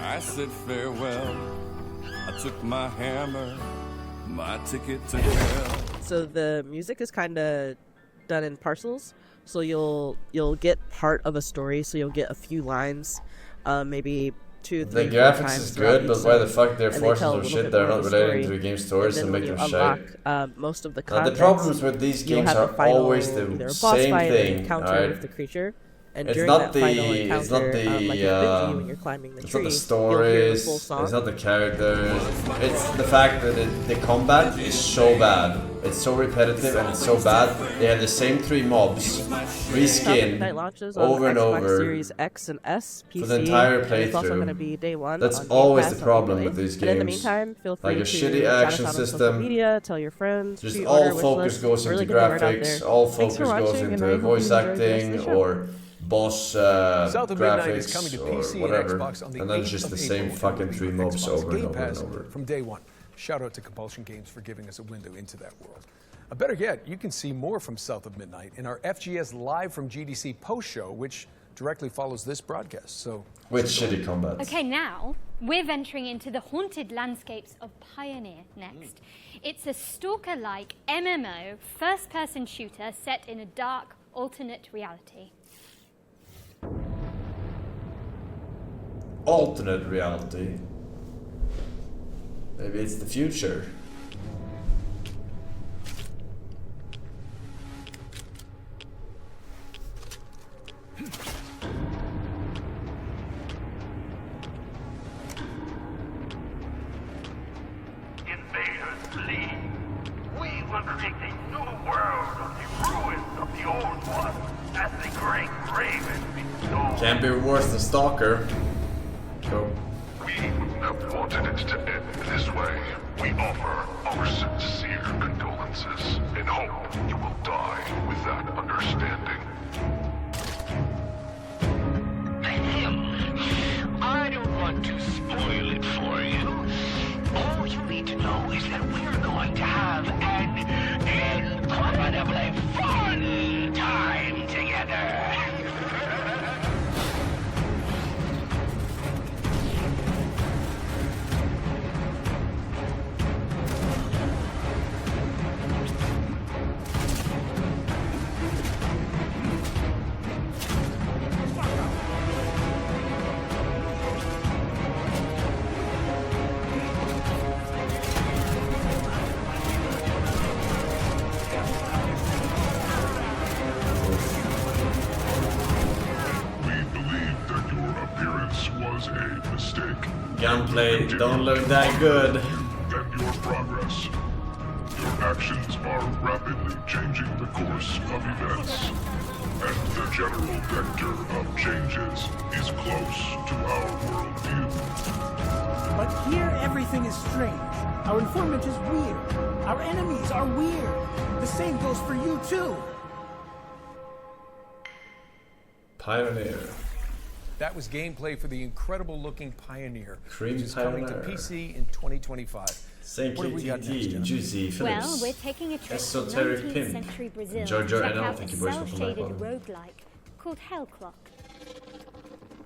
I said farewell, I took my hammer, my ticket to hell. So the music is kind of done in parcels, so you'll get part of a story, so you'll get a few lines, maybe 2, 3, The 4 graphics times is throughout good, but each why the song, fuck they're and they forcing tell a some little shit bit that are more not of the related story. to the game stories And and then make when them you unlock shite. most of the Now, the contents, problems with these you'll games have a are final, always either the a boss same fight or an thing, encounter alright? with the creature, And it's during not that final the encounter, it's not the like with Benji, when you're climbing the it's tree, not the you'll hear the stories, full song. it's not the characters, it's the fact that the combat is so bad. It's so repetitive and it's so bad. They have the same 3 mobs, reskin over and Xbox over Series X and S, PC, for the entire and it's also going to playthrough. be day one. That's on Game always Pass the on problem April with these 8th. games. And in the meantime, feel free Like a to shitty shout us action out on social system. media, tell your friends, Just pre-order, all wish focus list. goes Really into get the word out graphics, there. all Thanks for focus goes watching, and I into hope you voice enjoyed the rest of the acting show. or boss South of Midnight is graphics coming to or PC and whatever. Xbox on the And then 8th just of the April same and fucking will be 3 on mobs Xbox over and Game over and Pass over. from day one. Shout out to Compulsion Games for giving us a window into that world. Better yet, you can see more from South of Midnight in our FGS Live from GDC post show, which directly follows this broadcast. So, with shitty combat. Okay, now we're venturing into the haunted landscapes of Pioneer next. It's a stalker-like MMO first-person shooter set in a dark alternate reality. Alternate reality. Maybe it's the future. Invaders flee. We will create a new world of the ruins of the old one, as the great raven bestowed. Can't be worse than Stalker. Go. We have wanted it to end this way. We offer our sincere condolences and hope you will die with that understanding. I don't want to spoil it for you. All you need to know is that we're going to have an incredibly fun time together. Was a mistake. Gunplay don't look that good. And your progress. Your actions are rapidly changing the course of events. And the general vector of changes is close to our worldview. But here everything is strange. Our informant is weird. Our enemies are weird. The same goes for you too. Pioneer. That was gameplay for the incredible-looking Pioneer, Cream which is coming to Pioneer. PC in 2025. Thank What have we got next, you, Jennifer? Juicy Well, Phillips. we're taking a trip Esoteric to 19th Pimp. century Brazil Jojo, to I check know, out thank a you boys for cell-shaded following. roguelike called Hell Clock.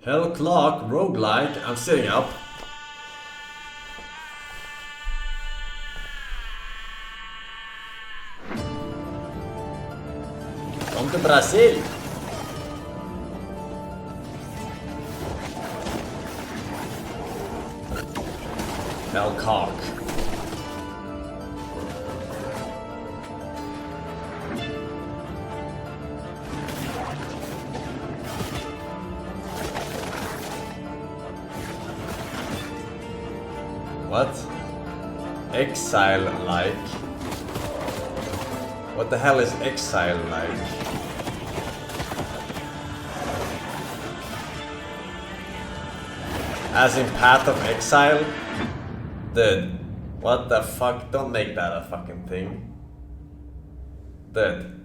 Hell Clock, roguelike, I'm sitting up. Come to Brazil. Hellcock. What? Exile-like? What the hell is exile-like? As in Path of Exile? Dude, what the fuck? Don't make that a fucking thing. Dude.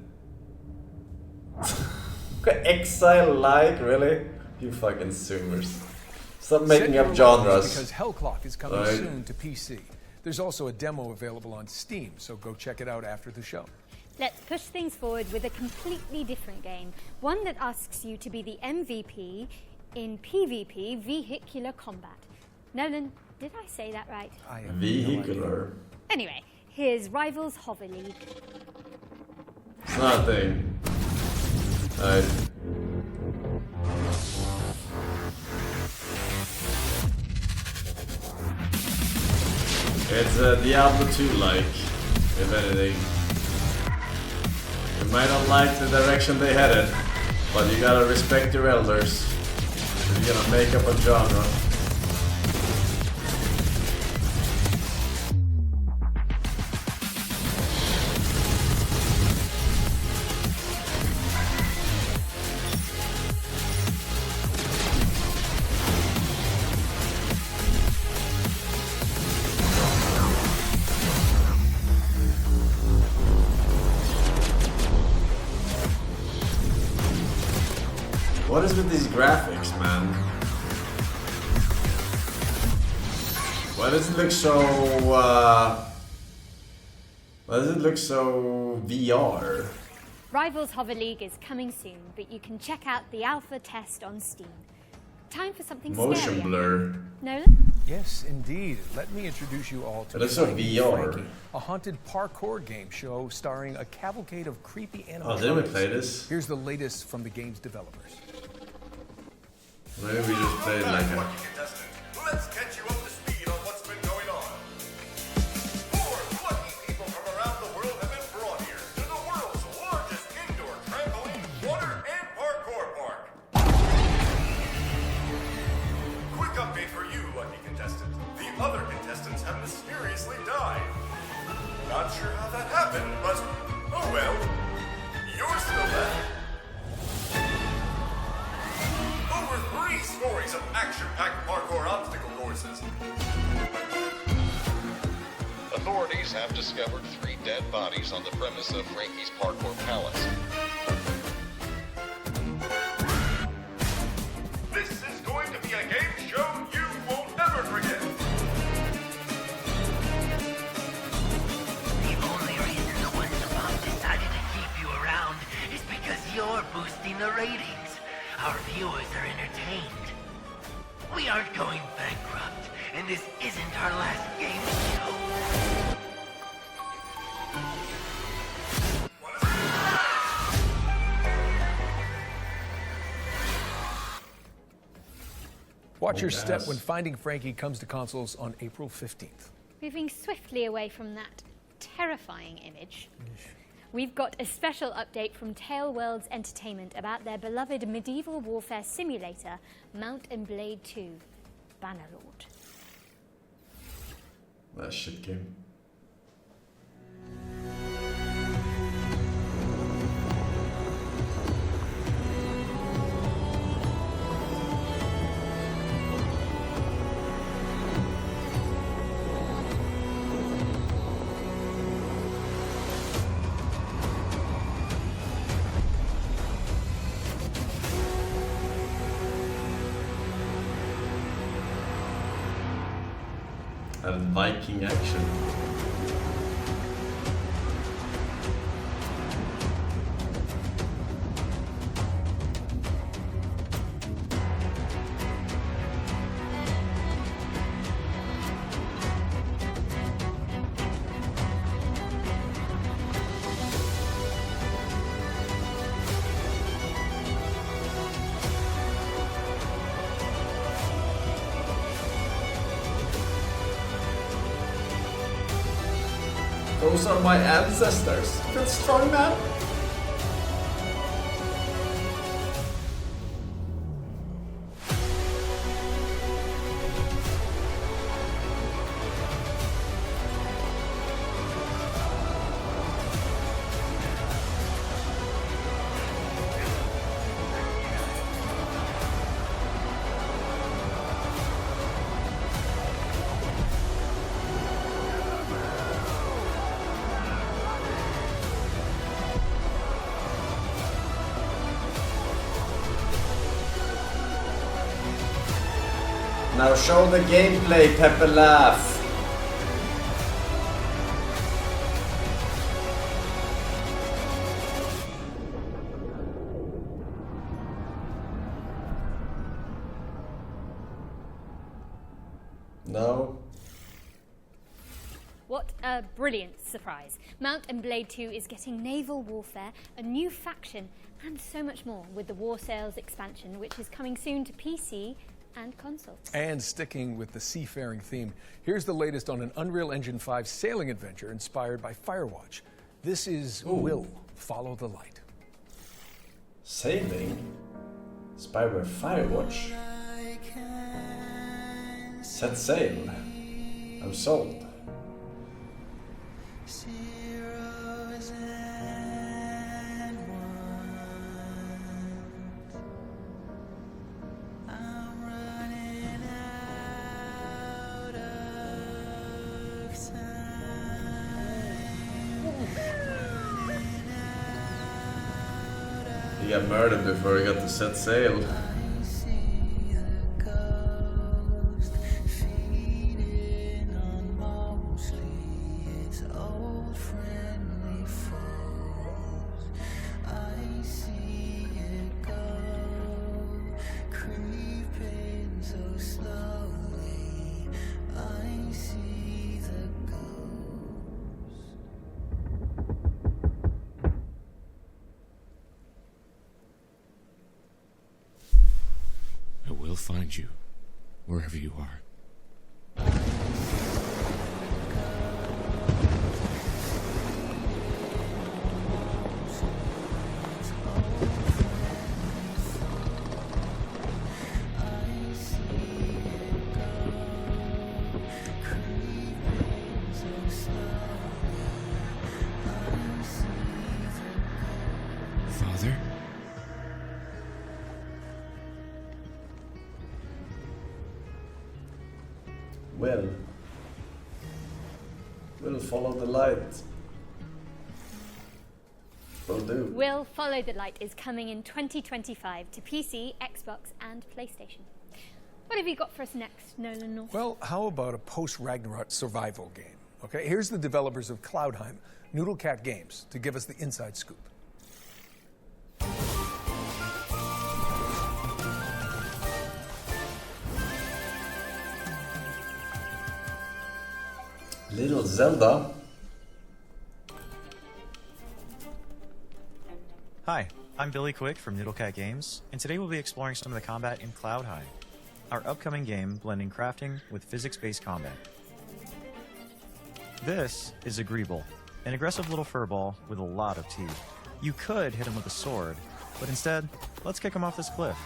Exile-like? Really? You fucking zoomers. Stop making Set up your genres. alarms because Hell Clock is coming Right. soon to PC. There's also a demo available on Steam, so go check it out after the show. Let's push things forward with a completely different game. One that asks you to be the MVP in PvP vehicular combat. Nolan, did I say that right? Vehicular. Anyway, here's Rivals Hover League. It's not a thing. Alright. It's Diablo 2-like, if anything. You might not like the direction they headed. But you gotta respect your elders. If you're gonna make up a genre. What is with these graphics, man? Why does it look so, why does it look so VR? Rivals Hover League is coming soon, but you can check out the alpha test on Steam. Time for something Motion scarier. blur. Nolan? Yes, indeed. Let me introduce you all to It looks so Frankie VR. Frankie, a haunted parkour game show starring a cavalcade of creepy animatronics. Oh, didn't we play this? Here's the latest from the game's developers. Maybe we just played like a... Let's catch you up to speed on what's been going on. 4 lucky people from around the world have been brought here to the world's largest indoor trampoline, water, and parkour park. Quick update for you, lucky contestant. The other contestants have mysteriously died. Not sure how that happened, but oh well. You're still left. Over 3 stories of action-packed parkour obstacle courses. Authorities have discovered 3 dead bodies on the premise of Frankie's Parkour Palace. This is going to be a game show you won't ever forget. The only reason the Wonderbomb decided to keep you around is because you're boosting the ratings. Our viewers are entertained. We aren't going bankrupt, and this isn't our last game show. Watch your step when Finding Frankie comes to consoles on April 15th. Moving swiftly away from that terrifying image, we've got a special update from Tale Worlds Entertainment about their beloved medieval warfare simulator, Mount and Blade 2, Bannerlord. That shit game. Viking action. Those are my ancestors. Good strong man. Now show the gameplay, Pepper Laugh. No. What a brilliant surprise. Mount and Blade 2 is getting naval warfare, a new faction, and so much more with the War Sales expansion, which is coming soon to PC and consoles. And sticking with the seafaring theme, here's the latest on an Unreal Engine 5 sailing adventure inspired by Firewatch. This is Will Follow the Light. Sailing? Spyware Firewatch? Set sail. I'm sold. He got murdered before he got to set sail. I will find you, wherever you are. Father? We'll follow the light. Will do. Will Follow the Light is coming in 2025 to PC, Xbox, and PlayStation. What have you got for us next, Nolan North? Well, how about a post-Ragnarok survival game? Okay, here's the developers of Cloudheim, Noodlecat Games, to give us the inside scoop. Little Zelda. Hi, I'm Billy Quick from Noodlecat Games, and today we'll be exploring some of the combat in Cloudheim, our upcoming game blending crafting with physics-based combat. This is a Greeble, an aggressive little furball with a lot of teeth. You could hit him with a sword, but instead, let's kick him off this cliff.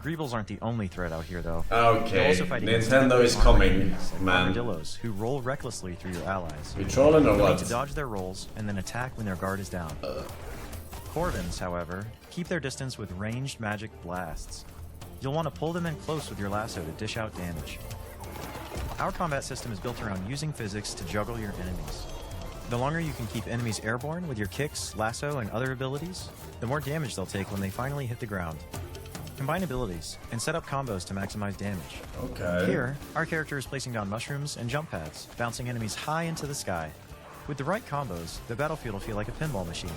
Greebles aren't the only threat out here, though. Okay, Nintendo is coming, man. Armadillos who roll recklessly through your allies. You trolling or You'll what? need to dodge their rolls and then attack when their guard is down. Corvins, however, keep their distance with ranged magic blasts. You'll want to pull them in close with your lasso to dish out damage. Our combat system is built around using physics to juggle your enemies. The longer you can keep enemies airborne with your kicks, lasso, and other abilities, the more damage they'll take when they finally hit the ground. Combine abilities and set up combos to maximize damage. Okay. Here, our character is placing down mushrooms and jump pads, bouncing enemies high into the sky. With the right combos, the battlefield will feel like a pinball machine.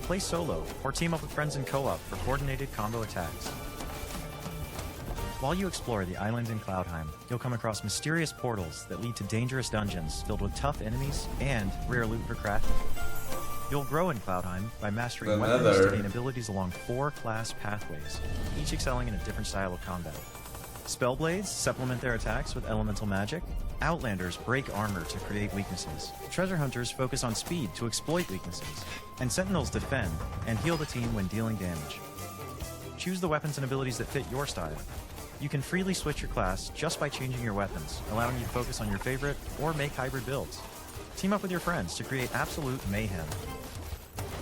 Play solo or team up with friends in co-op for coordinated combo attacks. While you explore the island in Cloudheim, you'll come across mysterious portals that lead to dangerous dungeons filled with tough enemies and rare loot for crafting. You'll grow in Cloudheim by mastering weapons to gain abilities along 4 class pathways, each excelling in a different style of combat. Spellblades supplement their attacks with elemental magic. Outlanders break armor to create weaknesses. Treasure hunters focus on speed to exploit weaknesses. And sentinels defend and heal the team when dealing damage. Choose the weapons and abilities that fit your style. You can freely switch your class just by changing your weapons, allowing you to focus on your favorite or make hybrid builds. Team up with your friends to create absolute mayhem.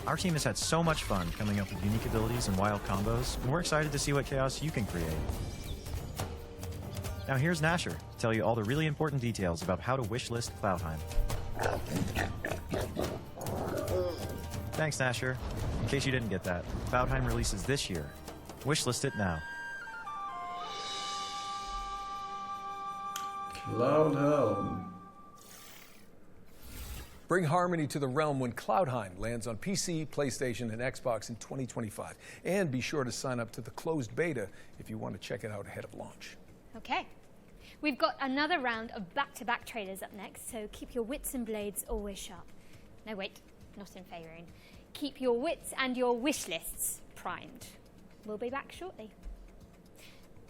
Our team has had so much fun coming up with unique abilities and wild combos, and we're excited to see what chaos you can create. Now here's Nasher to tell you all the really important details about how to wishlist Cloudheim. Thanks, Nasher. In case you didn't get that, Cloudheim releases this year. Wishlist it now. Cloudhelm. Bring harmony to the realm when Cloudheim lands on PC, PlayStation, and Xbox in 2025. And be sure to sign up to the closed beta if you want to check it out ahead of launch. Okay. We've got another round of back-to-back trailers up next, so keep your wits and blades always sharp. No, wait, not in favouring. Keep your wits and your wish lists primed. We'll be back shortly.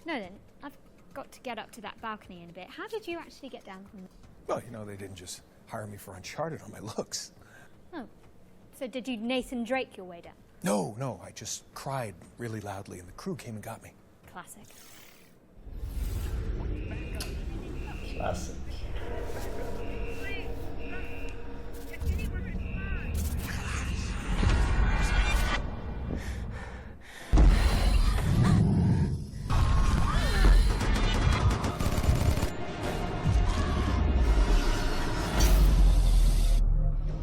Nolan, I've got to get up to that balcony in a bit. How did you actually get down from there? Well, you know, they didn't just hire me for Uncharted on my looks. Oh, so did you Nathan Drake your way down? No, I just cried really loudly and the crew came and got me. Classic. Classic.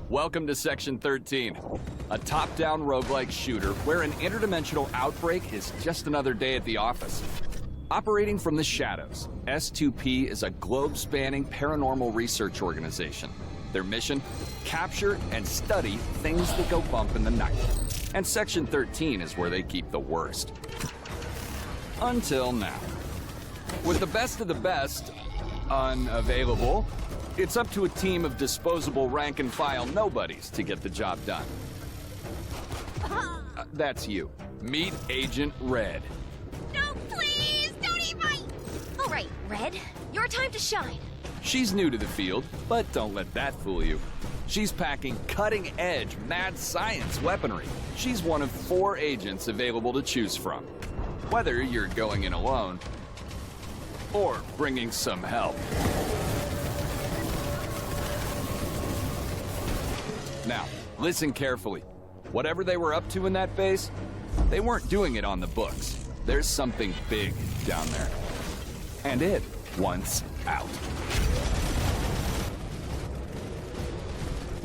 Welcome to Section 13, a top-down roguelike shooter where an interdimensional outbreak is just another day at the office. Operating from the shadows, S2P is a globe-spanning paranormal research organization. Their mission? Capture and study things that go bump in the night. And Section 13 is where they keep the worst. Until now. With the best of the best unavailable, it's up to a team of disposable rank-and-file nobodies to get the job done. That's you. Meet Agent Red. No, please! Don't eat my... All right, Red. Your time to shine. She's new to the field, but don't let that fool you. She's packing cutting-edge mad science weaponry. She's one of 4 agents available to choose from. Whether you're going in alone or bringing some help. Now, listen carefully. Whatever they were up to in that base, they weren't doing it on the books. There's something big down there. And it wants out.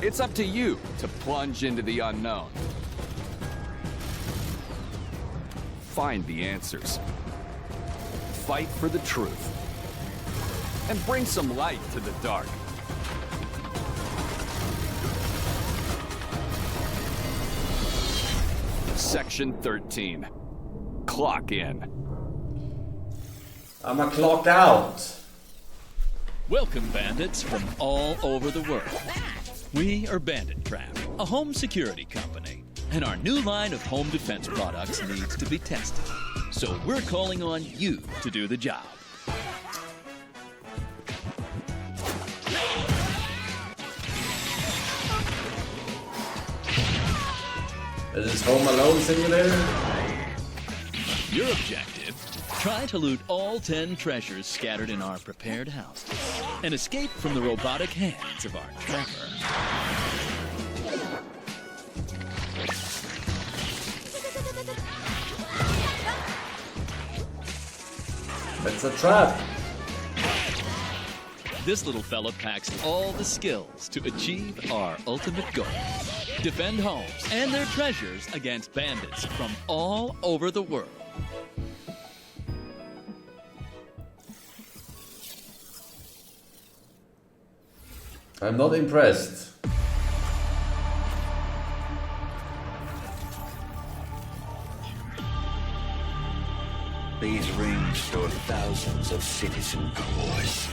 It's up to you to plunge into the unknown. Find the answers. Fight for the truth. And bring some light to the dark. Section 13. Clock in. I'm a clock out. Welcome, bandits from all over the world. We are Bandit Trap, a home security company, and our new line of home defense products needs to be tested. So we're calling on you to do the job. Is this Home Alone simulator? Your objective, try to loot all 10 treasures scattered in our prepared houses and escape from the robotic hands of our trapper. It's a trap. This little fella packs all the skills to achieve our ultimate goal. Defend homes and their treasures against bandits from all over the world. I'm not impressed. These rings store thousands of citizen cores.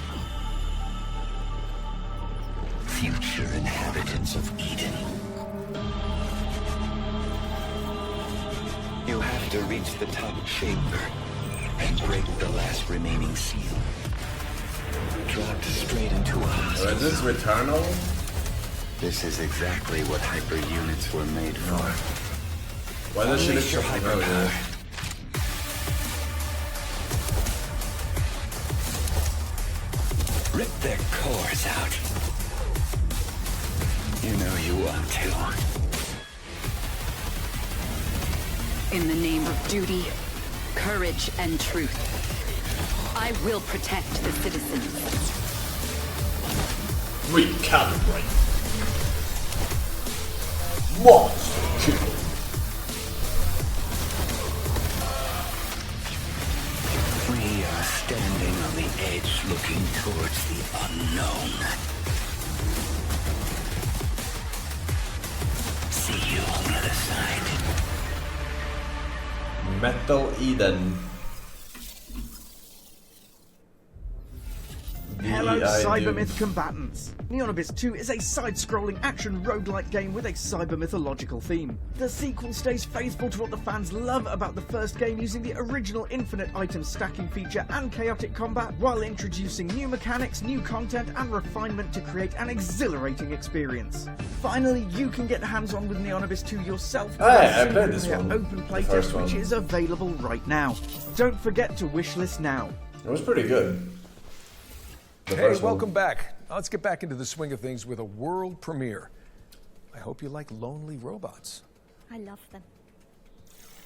Future inhabitants of Eden. You have to reach the top chamber and break the last remaining seal. Dropped straight into a hospital. Is this Returnal? This is exactly what hyper units were made for. Why does she look Unleash your so hyperpower. familiar? Rip their cores out. You know you want to. In the name of duty, courage, and truth, I will protect the citizens. Recalibrate. Monster kill. We are standing on the edge looking towards the unknown. See you on the other side. Metal Eden. Hello, I do. Cybermyth combatants! Neon Abyss 2 is a side-scrolling action roguelike game with a cyber-mythological theme. The sequel stays faithful to what the fans love about the first game, using the original infinite item stacking feature and chaotic combat, while introducing new mechanics, new content, and refinement to create an exhilarating experience. Finally, you can get hands-on with Neon Abyss 2 yourself. I played this one. Open The first playtest, one. which is available right now. Don't forget to wishlist now. It was pretty good. The Hey, first one. welcome back. Now let's get back into the swing of things with a world premiere. I hope you like lonely robots. I love them.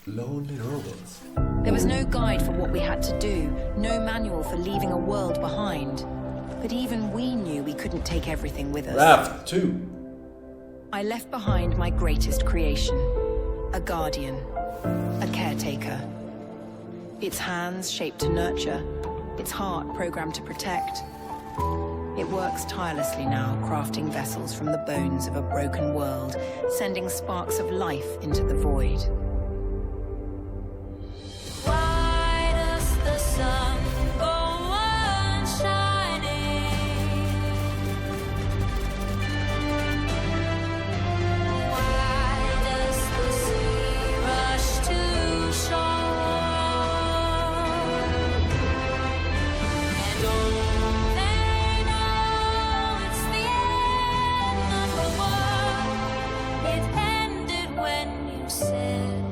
Lonely robots. There was no guide for what we had to do, no manual for leaving a world behind. But even we knew we couldn't take everything with us. Raft 2. I left behind my greatest creation, a guardian, a caretaker. Its hands shaped to nurture, its heart programmed to protect. It works tirelessly now, crafting vessels from the bones of a broken world, sending sparks of life into the void. Why does the sun go on shining? Why does the sea rush to shore? And don't they know it's the end of the world? It ended when you said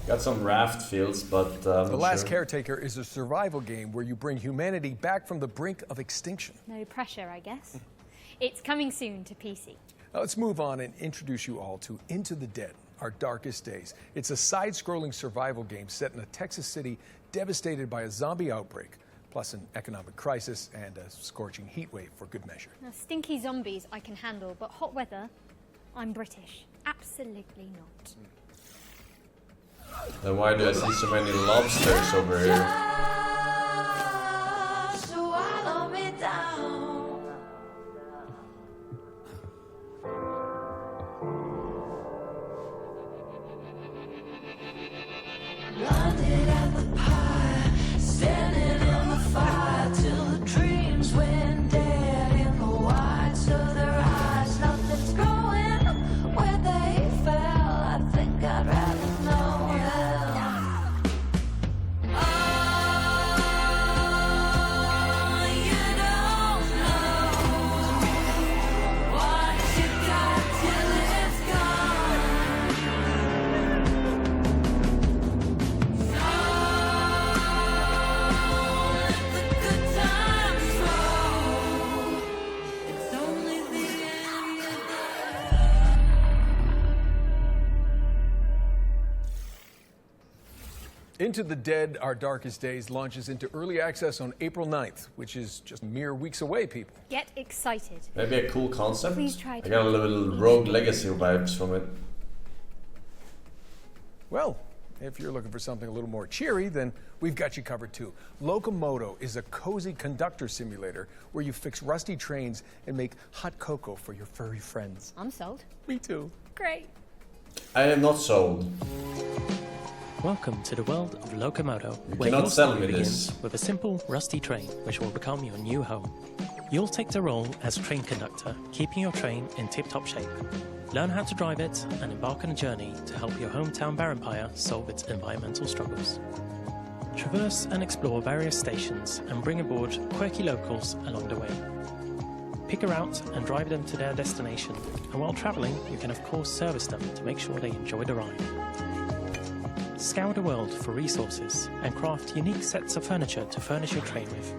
Got some Raft feels, but The Last Caretaker is a survival game where you bring humanity back from the brink of extinction. No pressure, I guess. It's coming soon to PC. Now let's move on and introduce you all to Into the Dead, Our Darkest Days. It's a side-scrolling survival game set in a Texas city devastated by a zombie outbreak, plus an economic crisis and a scorching heat wave for good measure. Now, stinky zombies I can handle, but hot weather, I'm British. Absolutely not. Then why do I see so many lobsters over here? swallow me down. Blinded at the pie, standing in the fire till the dreams went dead in the whites of their eyes. Nothing's growing where they fell. I think I'd rather know hell. Oh, you don't know what you got till it's gone. Into the Dead, Our Darkest Days launches into early access on April 9th, which is just mere weeks away, people. Get excited. Maybe a cool concept. Please try I to got a little Rogue Legacy vibes from it. Well, if you're looking for something a little more cheery, then we've got you covered too. Locomoto is a cozy conductor simulator where you fix rusty trains and make hot cocoa for your furry friends. I'm sold. Me too. Great. I am not sold. Welcome to the world of Locomoto, You where cannot your sell story me begins this. with a simple, rusty train, which will become your new home. You'll take the role as train conductor, keeping your train in tip-top shape. Learn how to drive it and embark on a journey to help your hometown Barenpire solve its environmental struggles. Traverse and explore various stations and bring aboard quirky locals along the way. Pick a route and drive them to their destination, and while travelling, you can of course service them to make sure they enjoy the ride. Scour the world for resources and craft unique sets of furniture to furnish your train with.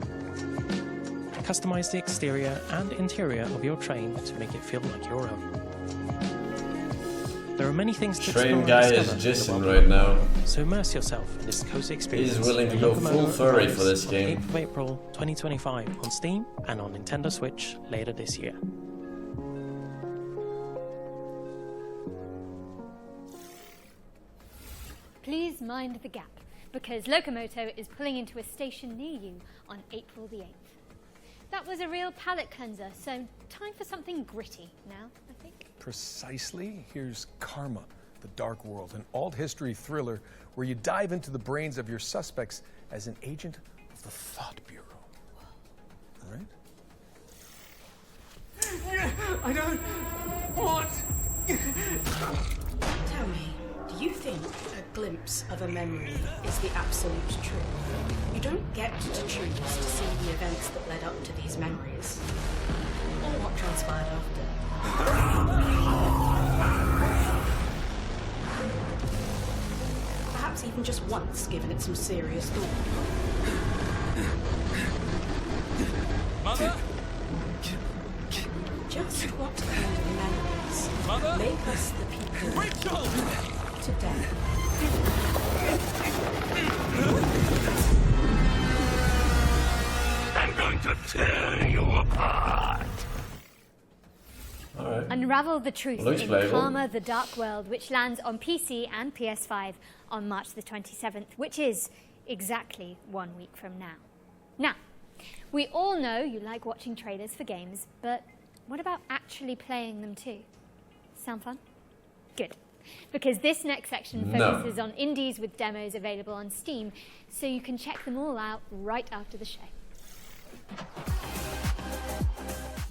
Customize the exterior and interior of your train to make it feel like your own. There are many things to Train explore guy and is discover in the jizzing world. right now. So immerse yourself in this cozy experience. He's willing to when go Locomoto full furry arrives for this on game. 8th of April 2025 on Steam and on Nintendo Switch later this year. Please mind the gap, because Locomoto is pulling into a station near you on April the 8th. That was a real palate cleanser, so time for something gritty now, I think. Precisely. Here's Karma, The Dark World, an alt-history thriller where you dive into the brains of your suspects as an agent of the Thought Bureau. All right? I don't want. Tell me, do you think a glimpse of a memory is the absolute truth? You don't get to choose to see the events that led up to these memories, or what transpired after. Perhaps even just once, given it some serious thought. Mother? Just what kind of memories make us the people today? I'm going to tear you apart. Alright. Unravel the truth Looks in playable. Karma the Dark World, which lands on PC and PS5 on March the 27th, which is exactly 1 week from now. Now, we all know you like watching trailers for games, but what about actually playing them too? Sound fun? Good. Because this next section focuses on indies with demos available on Steam, so you can check them all out right after the show.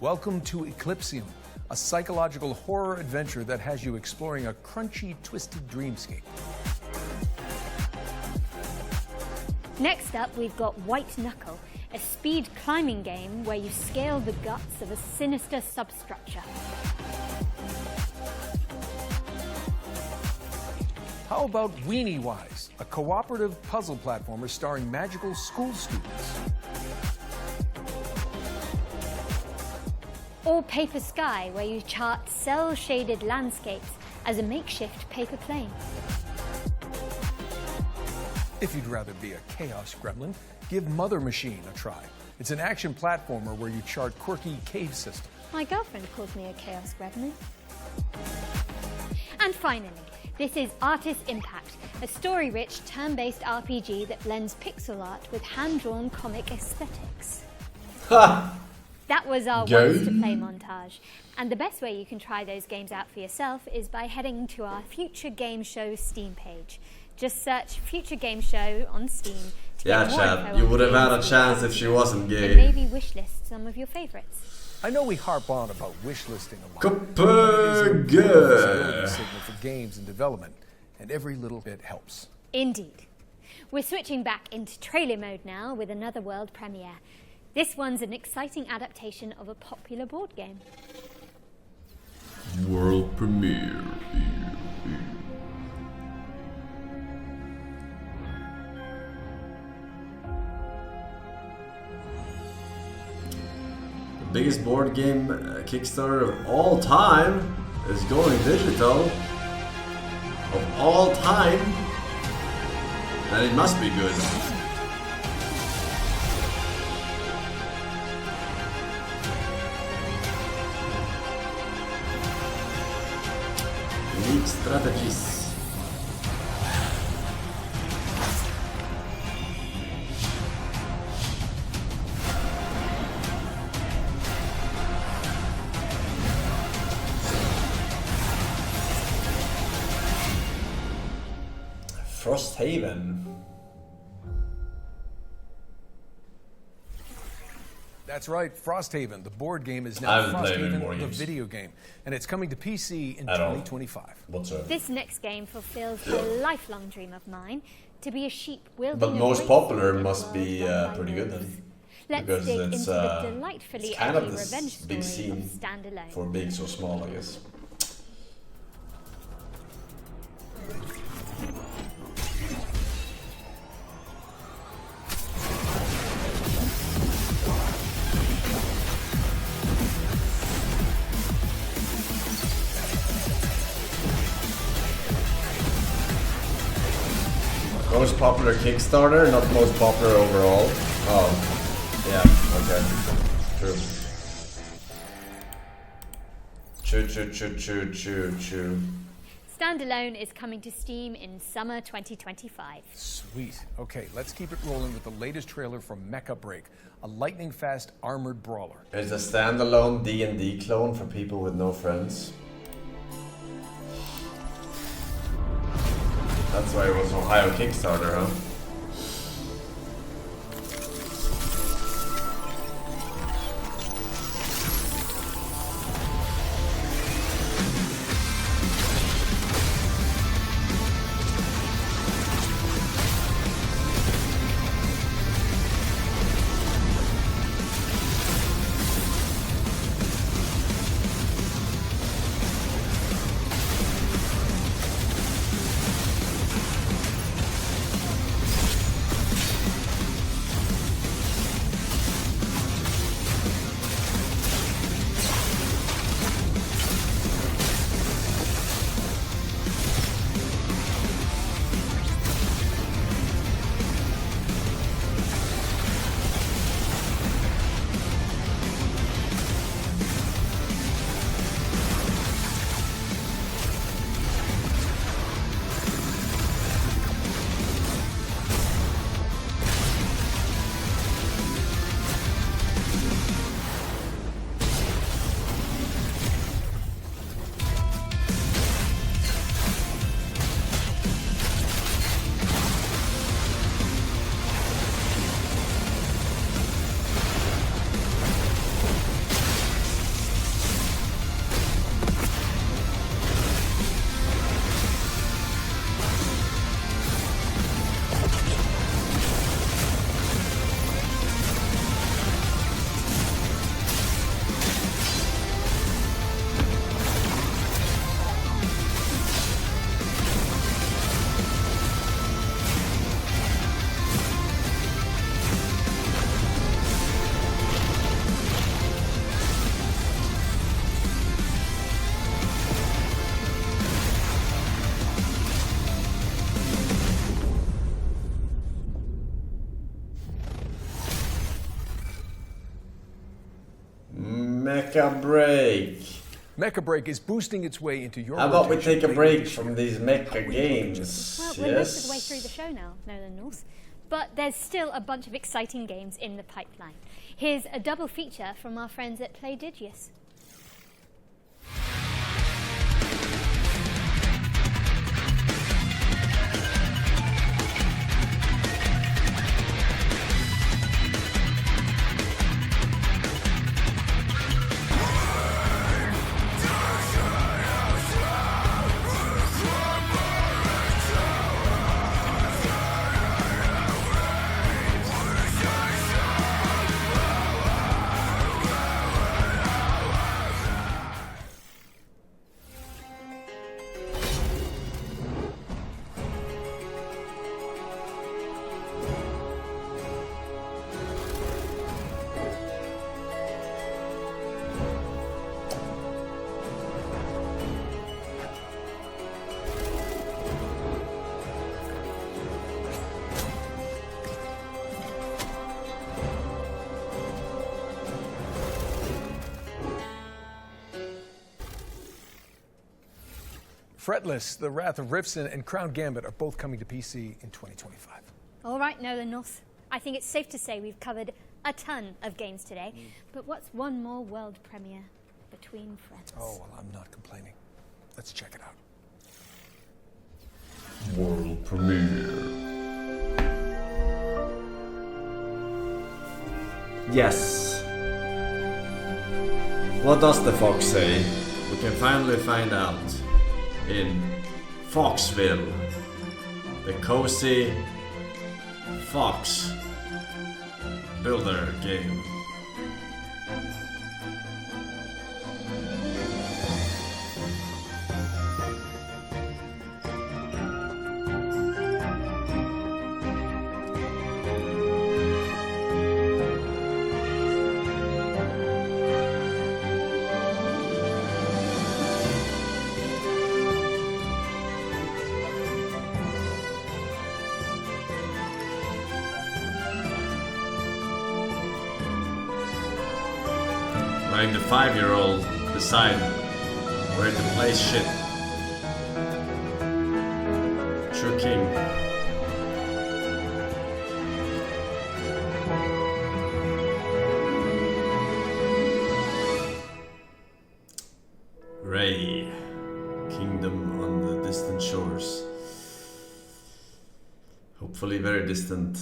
Welcome to Eclipsium, a psychological horror adventure that has you exploring a crunchy, twisted dreamscape. Next up, we've got White Knuckle, a speed climbing game where you scale the guts of a sinister substructure. How about Weenie Wise, a cooperative puzzle platformer starring magical school students? Or Paper Sky, where you chart cell-shaded landscapes as a makeshift paper plane. If you'd rather be a chaos gremlin, give Mother Machine a try. It's an action platformer where you chart quirky cave systems. My girlfriend calls me a chaos gremlin. And finally, this is Artist Impact, a story-rich, turn-based RPG that blends pixel art with hand-drawn comic aesthetics. Ha! That was our Wants to Play montage. And the best way you can try those games out for yourself is by heading to our Future Game Show Steam page. Just search Future Game Show on Steam to Yeah, get more Chad, info you on would have had a games chance if she wasn't and gay. maybe wishlist some of your favorites. I know we harp on about wish listing a lot. Good. Signal for games and development, and every little bit helps. Indeed. We're switching back into trailer mode now with another world premiere. This one's an exciting adaptation of a popular board game. World premiere. The biggest board game Kickstarter of all time is going digital. Of all time. Then it must be good. Unique strategies. Frosthaven. That's right, Frosthaven. The board game is I now haven't played any Frosthaven, board the games. video game, and it's coming to PC in At all. 2025. Whatsoever. This next game fulfills a lifelong dream of mine, to be a sheep wielding But a most great popular sword in a must be world run by pretty good wolves. then. Let's Because dig it's, into the delightfully it's kind edgy of this revenge big story of scene Standalone. for being so small, I guess. Most popular Kickstarter, not most popular overall. Oh, yeah, okay. True. True. Standalone is coming to Steam in summer 2025. Sweet. Okay, let's keep it rolling with the latest trailer from Mecha Break, a lightning-fast armored brawler. It's a standalone D&D clone for people with no friends. That's why it was Ohio Kickstarter, huh? Mecha Break. Mecha Break is boosting its way into your How about we rotation take a later break this from year. these mecha games? Well, we're most of Yes. the way through the show now, Nolan North. But there's still a bunch of exciting games in the pipeline. Here's a double feature from our friends at Playdigious. Fretless, The Wrath of Rifson, and Crown Gambit are both coming to PC in 2025. All right, Nolan North. I think it's safe to say we've covered a ton of games today. But what's one more world premiere between friends? Oh, well, I'm not complaining. Let's check it out. World premiere. Yes. What does the fox say? We can finally find out in Foxville, the cozy Fox builder game. Like the 5-year-old decide where to place shit. True king. Ray, kingdom on the distant shores. Hopefully very distant.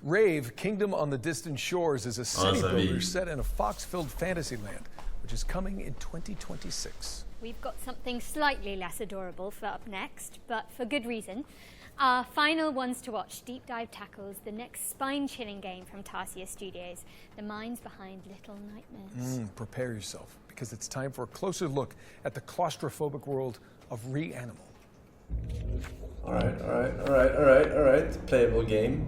Rave, Kingdom on the Distant Shores is a city ça builder vit. set in a fox-filled fantasy land, which is coming in 2026. We've got something slightly less adorable for up next, but for good reason. Our final ones to watch deep dive tackles the next spine-chilling game from Tarsier Studios, the minds behind Little Nightmares. Prepare yourself, because it's time for a closer look at the claustrophobic world of Reanimal. Alright. Playable game.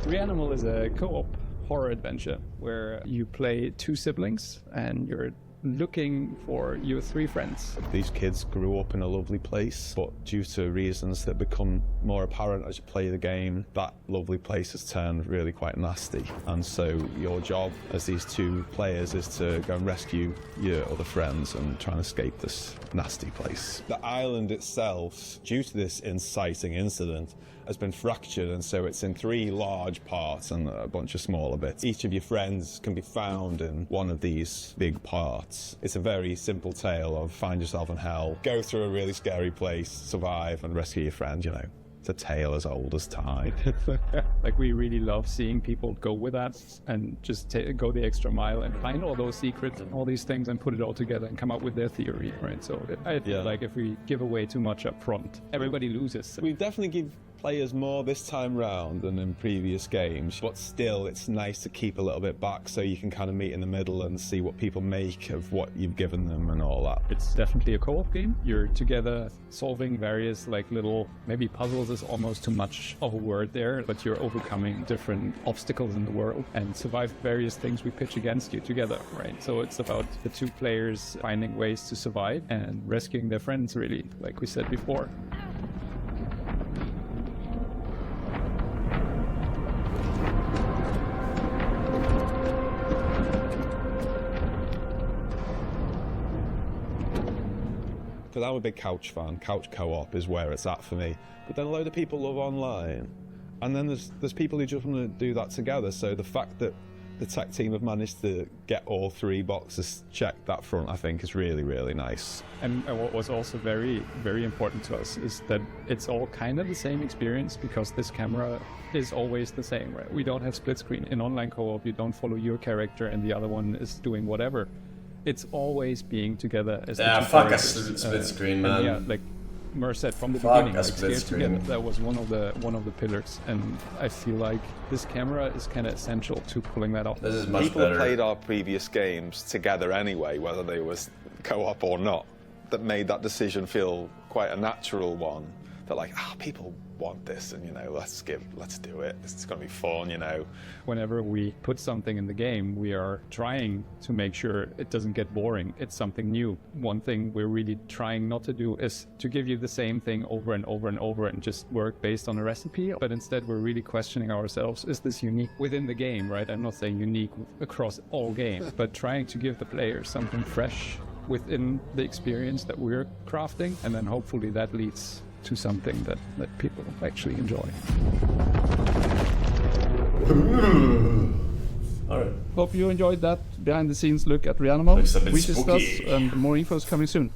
Reanimal is a co-op horror adventure where you play two siblings and you're looking for your three friends. These kids grew up in a lovely place, but due to reasons that become more apparent as you play the game, that lovely place has turned really quite nasty. And so your job as these two players is to go and rescue your other friends and try and escape this nasty place. The island itself, due to this inciting incident, has been fractured, and so it's in three large parts and a bunch of smaller bits. Each of your friends can be found in one of these big parts. It's a very simple tale of find yourself in hell, go through a really scary place, survive and rescue your friend, you know. It's a tale as old as time. Like, we really love seeing people go with us and just go the extra mile and find all those secrets and all these things and put it all together and come up with their theory, right? So I feel like if we give away too much up front, everybody loses. We definitely give players more this time round than in previous games, but still it's nice to keep a little bit back so you can kind of meet in the middle and see what people make of what you've given them and all that. It's definitely a co-op game. You're together solving various like little, maybe puzzles is almost too much of a word there, but you're overcoming different obstacles in the world and survive various things we pitch against you together, right? So it's about the two players finding ways to survive and rescuing their friends, really, like we said before. Because I'm a big couch fan. Couch co-op is where it's at for me. But then a load of people love online. And then there's people who just want to do that together. So the fact that the tech team have managed to get all three boxes checked that front, I think, is really, really nice. And what was also very, very important to us is that it's all kind of the same experience because this camera is always the same, right? We don't have split screen. In online co-op, you don't follow your character and the other one is doing whatever. It's always being together as the two fuck a characters. split screen, man. Yeah, like Mer said from the Fuck beginning, a like split scared together. screen. That was one of the pillars, and I feel like this camera is kind of essential to pulling that off. This is much People better. have played our previous games together anyway, whether they was co-op or not. That made that decision feel quite a natural one. That like, people want this, and you know, let's do it. It's gonna be fun, you know. Whenever we put something in the game, we are trying to make sure it doesn't get boring. It's something new. One thing we're really trying not to do is to give you the same thing over and over and over and just work based on a recipe. But instead, we're really questioning ourselves, is this unique within the game, right? I'm not saying unique across all games, but trying to give the player something fresh within the experience that we're crafting, and then hopefully that leads to something that people actually enjoy. Alright. Hope you enjoyed that behind the scenes look at Reanimal. Looks a bit We discuss, spooky. and more info is coming soon.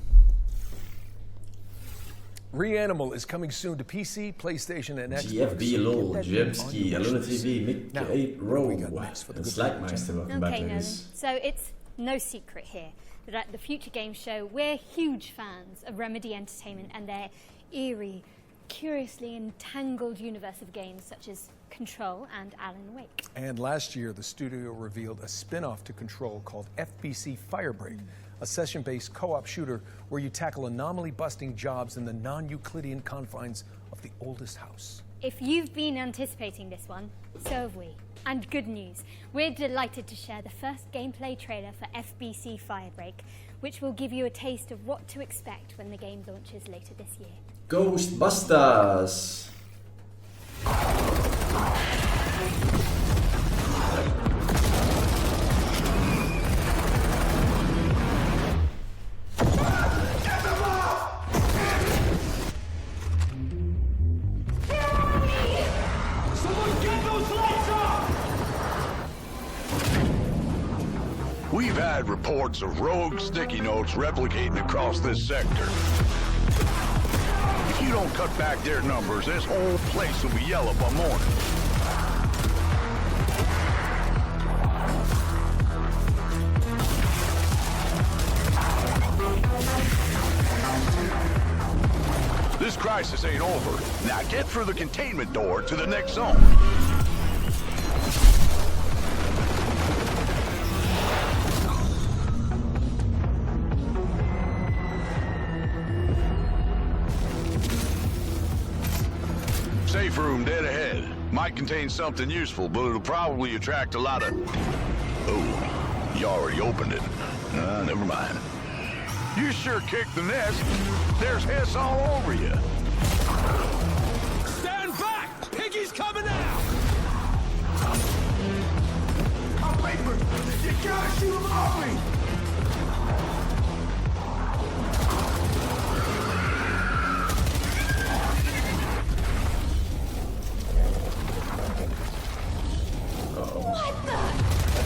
Reanimal is coming soon to PC, PlayStation, and Xbox. GFB LOL, Get that game on Jemski, your Aluna wishlist. TV, Mick Now, 8 what Row, do we got next for the and good Slackmeister, welcome back Okay, Nolan. ladies. So it's no secret here that at the Future Game Show, we're huge fans of Remedy Entertainment and their eerie, curiously entangled universe of games such as Control and Alan Wake. And last year, the studio revealed a spin-off to Control called FBC Firebreak, a session-based co-op shooter where you tackle anomaly-busting jobs in the non-Euclidean confines of the oldest house. If you've been anticipating this one, so have we. And good news, we're delighted to share the first gameplay trailer for FBC Firebreak, which will give you a taste of what to expect when the game launches later this year. Ghostbusters! Someone get those lights off! We've had reports of rogue sticky notes replicating across this sector. If you don't cut back their numbers, this whole place will be yellow by morning. This crisis ain't over. Now get through the containment door to the next zone. Safe room dead ahead. Might contain something useful, but it'll probably attract a lot of... Oh, you already opened it. Never mind. You sure kicked the nest. There's hiss all over you. Stand back! Piggy's coming out! I'm paper! You gotta shoot him off me!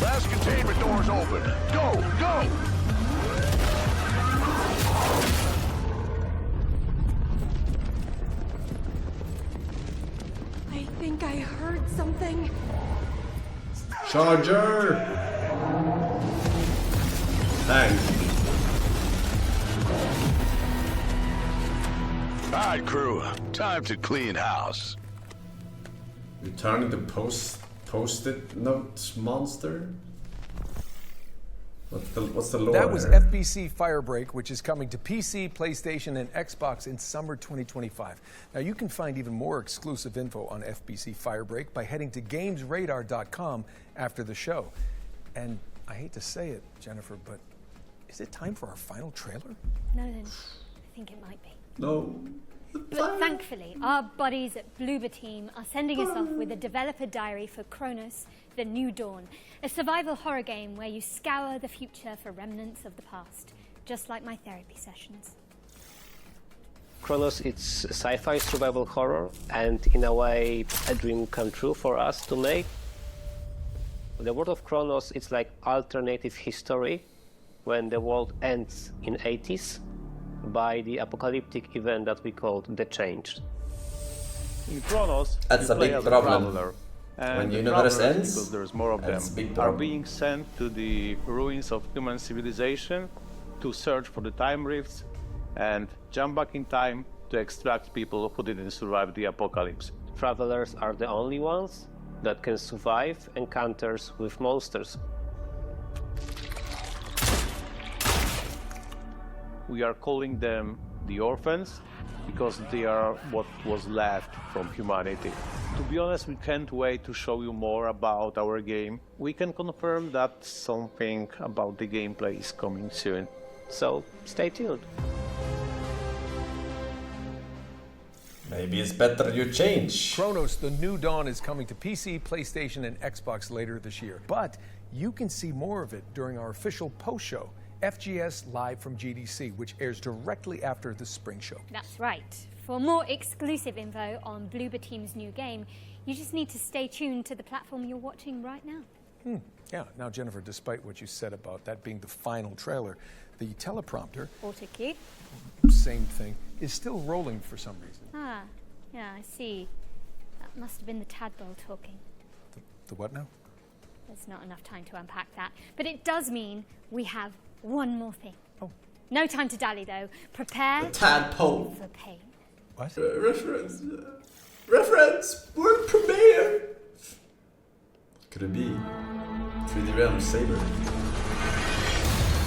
Last containment door's open. Go, go! I think I heard something. Charger! Thanks. Alright, crew. Time to clean house. Returning the post-it notes monster? What's the lore? That was there? FBC Firebreak, which is coming to PC, PlayStation, and Xbox in summer 2025. Now, you can find even more exclusive info on FBC Firebreak by heading to GamesRadar.com after the show. And I hate to say it, Jennifer, but is it time for our final trailer? No, then I think it might be. No. But thankfully, our buddies at Bloober Team are sending us off with a developer diary for Kronos, The New Dawn, a survival horror game where you scour the future for remnants of the past, just like my therapy sessions. Kronos, it's sci-fi survival horror, and in a way, a dream come true for us to make. The world of Kronos, it's like alternative history when the world ends in 80s by the apocalyptic event that we called The Change. In Kronos, that's you a play big as problem. A traveler, and when the the universe travelers, ends, because there's more of them, that's a big are problem. being sent to the ruins of human civilization to search for the time rifts and jump back in time to extract people who didn't survive the apocalypse. Travelers are the only ones that can survive encounters with monsters. We are calling them the orphans because they are what was left from humanity. To be honest, we can't wait to show you more about our game. We can confirm that something about the gameplay is coming soon. So stay tuned. Maybe it's better you change. Kronos, The New Dawn is coming to PC, PlayStation, and Xbox later this year. But you can see more of it during our official post-show, FGS Live from GDC, which airs directly after the spring show. That's right. For more exclusive info on Bloober Team's new game, you just need to stay tuned to the platform you're watching right now. Yeah, now Jennifer, despite what you said about that being the final trailer, the teleprompter, Auto cue. same thing, is still rolling for some reason. Ah, yeah, I see. That must have been the tadpole talking. The what now? There's not enough time to unpack that. But it does mean we have one more thing. Oh. No time to dally, though. Prepare The tadpole. for pain. What? Reference. Reference. Word premiere. Could it be 3D Realm Saber?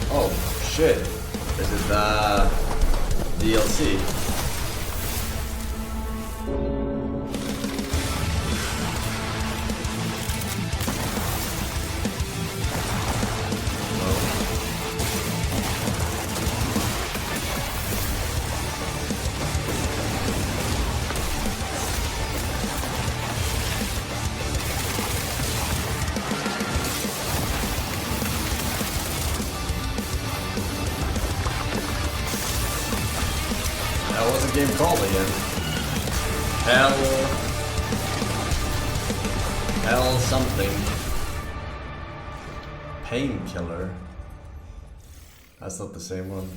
Oh shit! Is it DLC? That was a game called again. Hell something. Painkiller. That's not the same one.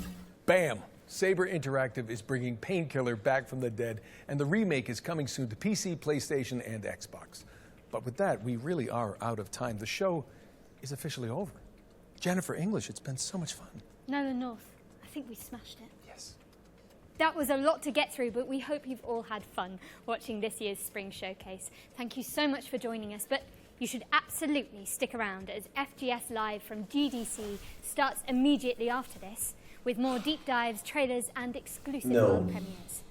Bam! Saber Interactive is bringing Painkiller back from the dead, and the remake is coming soon to PC, PlayStation, and Xbox. But with that, we really are out of time. The show is officially over. Jennifer English, it's been so much fun. Nolan North, I think we smashed it. Yes. That was a lot to get through, but we hope you've all had fun watching this year's Spring Showcase. Thank you so much for joining us, but you should absolutely stick around as FGS Live from GDC starts immediately after this, with more deep dives, trailers, and exclusive world premieres.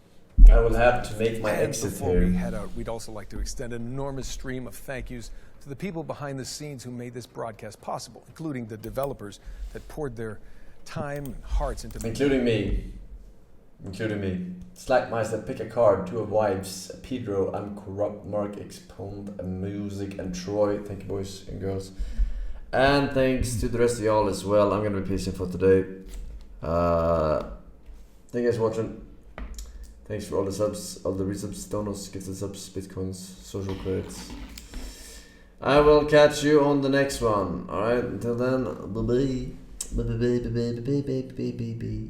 I will have to make my And exit before here. we head out, we'd also like to extend an enormous stream of thank yous to the people behind the scenes who made this broadcast possible, including the developers that poured their time and hearts into Including me. Slackmeister, pick a card, 2 of wives, Pedro, I'm corrupt, Mark, Exponed, Music, and Troy. Thank you, boys and girls. And thanks to the rest of y'all as well. I'm gonna be pacing for today. Thank you guys for watching. Thanks for all the subs, all the resubs, donos, gifted subs, bitcoins, social credits. I will catch you on the next one. Alright, until then, bye bye. Bye bye bye bye bye bye bye bye bye.